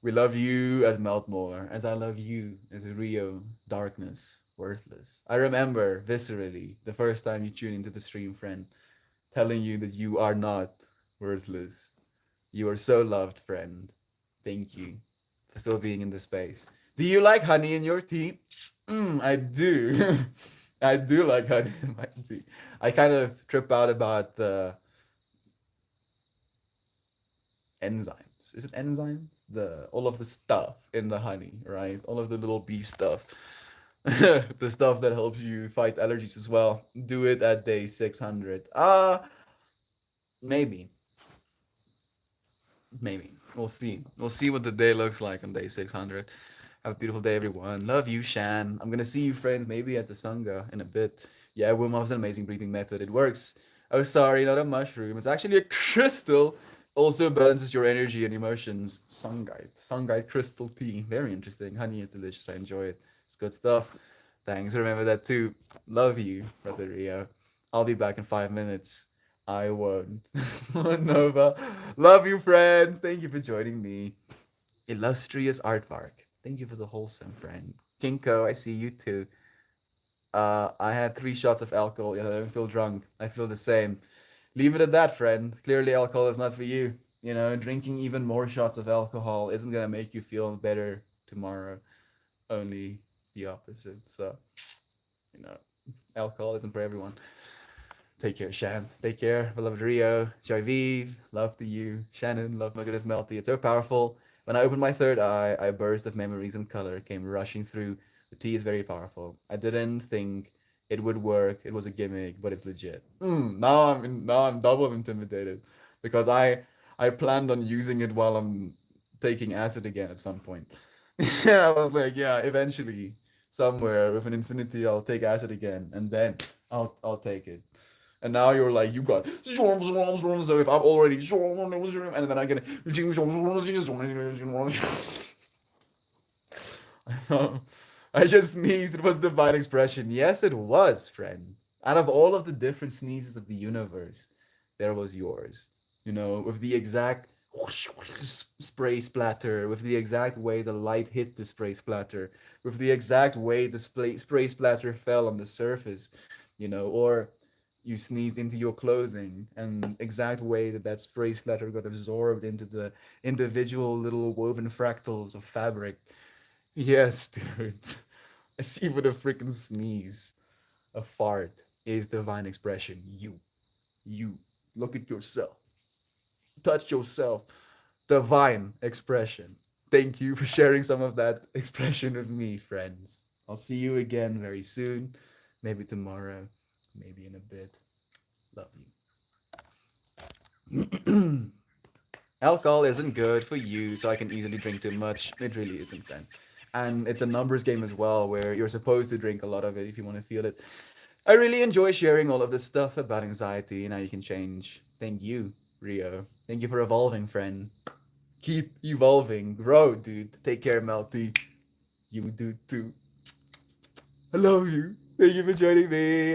We love you as Meltmore, as I love you as Rio, darkness, worthless. I remember viscerally the first time you tuned into the stream, friend, telling you that you are not worthless. You are so loved, friend. Thank you for still being in this space. Do you like honey in your tea? I do. I do like honey in my tea. I kind of trip out about the enzymes. Is it enzymes? The all of the stuff in the honey, right? All of the little bee stuff. The stuff that helps you fight allergies as well. Do it at day 600. Maybe. Maybe. We'll see. We'll see what the day looks like on day 600. Have a beautiful day, everyone. Love you, Shan. I'm gonna see you, friends, maybe at the Sangha in a bit. Yeah, Wim Hof is an amazing breathing method. It works. Oh, sorry, not a mushroom. It's actually a crystal. Also balances your energy and emotions. Sungite. Sungite crystal tea. Very interesting. Honey is delicious. I enjoy it. It's good stuff. Thanks. Remember that too. Love you, Brother Rio. I'll be back in 5 minutes. I won't. Nova. Love you, friends. Thank you for joining me. Illustrious Artvark. Thank you for the wholesome friend. Kinko, I see you too. I had 3 shots of alcohol, yet I don't feel drunk. I feel the same. Leave it at that, friend. Clearly, alcohol is not for you. You know, drinking even more shots of alcohol isn't gonna make you feel better tomorrow. Only the opposite. So, you know, alcohol isn't for everyone. Take care, Shan. Take care, beloved Rio. Joy Vive. Love to you. Shannon, love my goodness, Melty. It's so powerful. When I opened my third eye, a burst of memories and color came rushing through. The tea is very powerful. I didn't think it would work. It was a gimmick, but it's legit. Now I'm double intimidated because I planned on using it while I'm taking acid again at some point. Yeah, I was like, yeah, eventually somewhere with an infinity, I'll take acid again, and then I'll take it. And now you're like, you got so if I'm already and then I get I just sneezed. It was divine expression. Yes, it was, friend. Out of all of the different sneezes of the universe, there was yours. You know, with the exact spray splatter, with the exact way the light hit the spray splatter, with the exact way the spray splatter fell on the surface, you know, or you sneezed into your clothing and exact way that that spray splatter got absorbed into the individual little woven fractals of fabric. Yes, dude. I see with a freaking sneeze. A fart is divine expression. You. Look at yourself. Touch yourself. Divine expression. Thank you for sharing some of that expression with me, friends. I'll see you again very soon. Maybe tomorrow. Maybe in a bit. Love you. Alcohol isn't good for you, so I can easily drink too much. It really isn't, then. And it's a numbers game as well, where you're supposed to drink a lot of it if you want to feel it. I really enjoy sharing all of this stuff about anxiety and how you can change. Thank you, Rio. Thank you for evolving, friend. Keep evolving. Grow, dude. Take care, Melty. You do too. I love you. Thank you for joining me.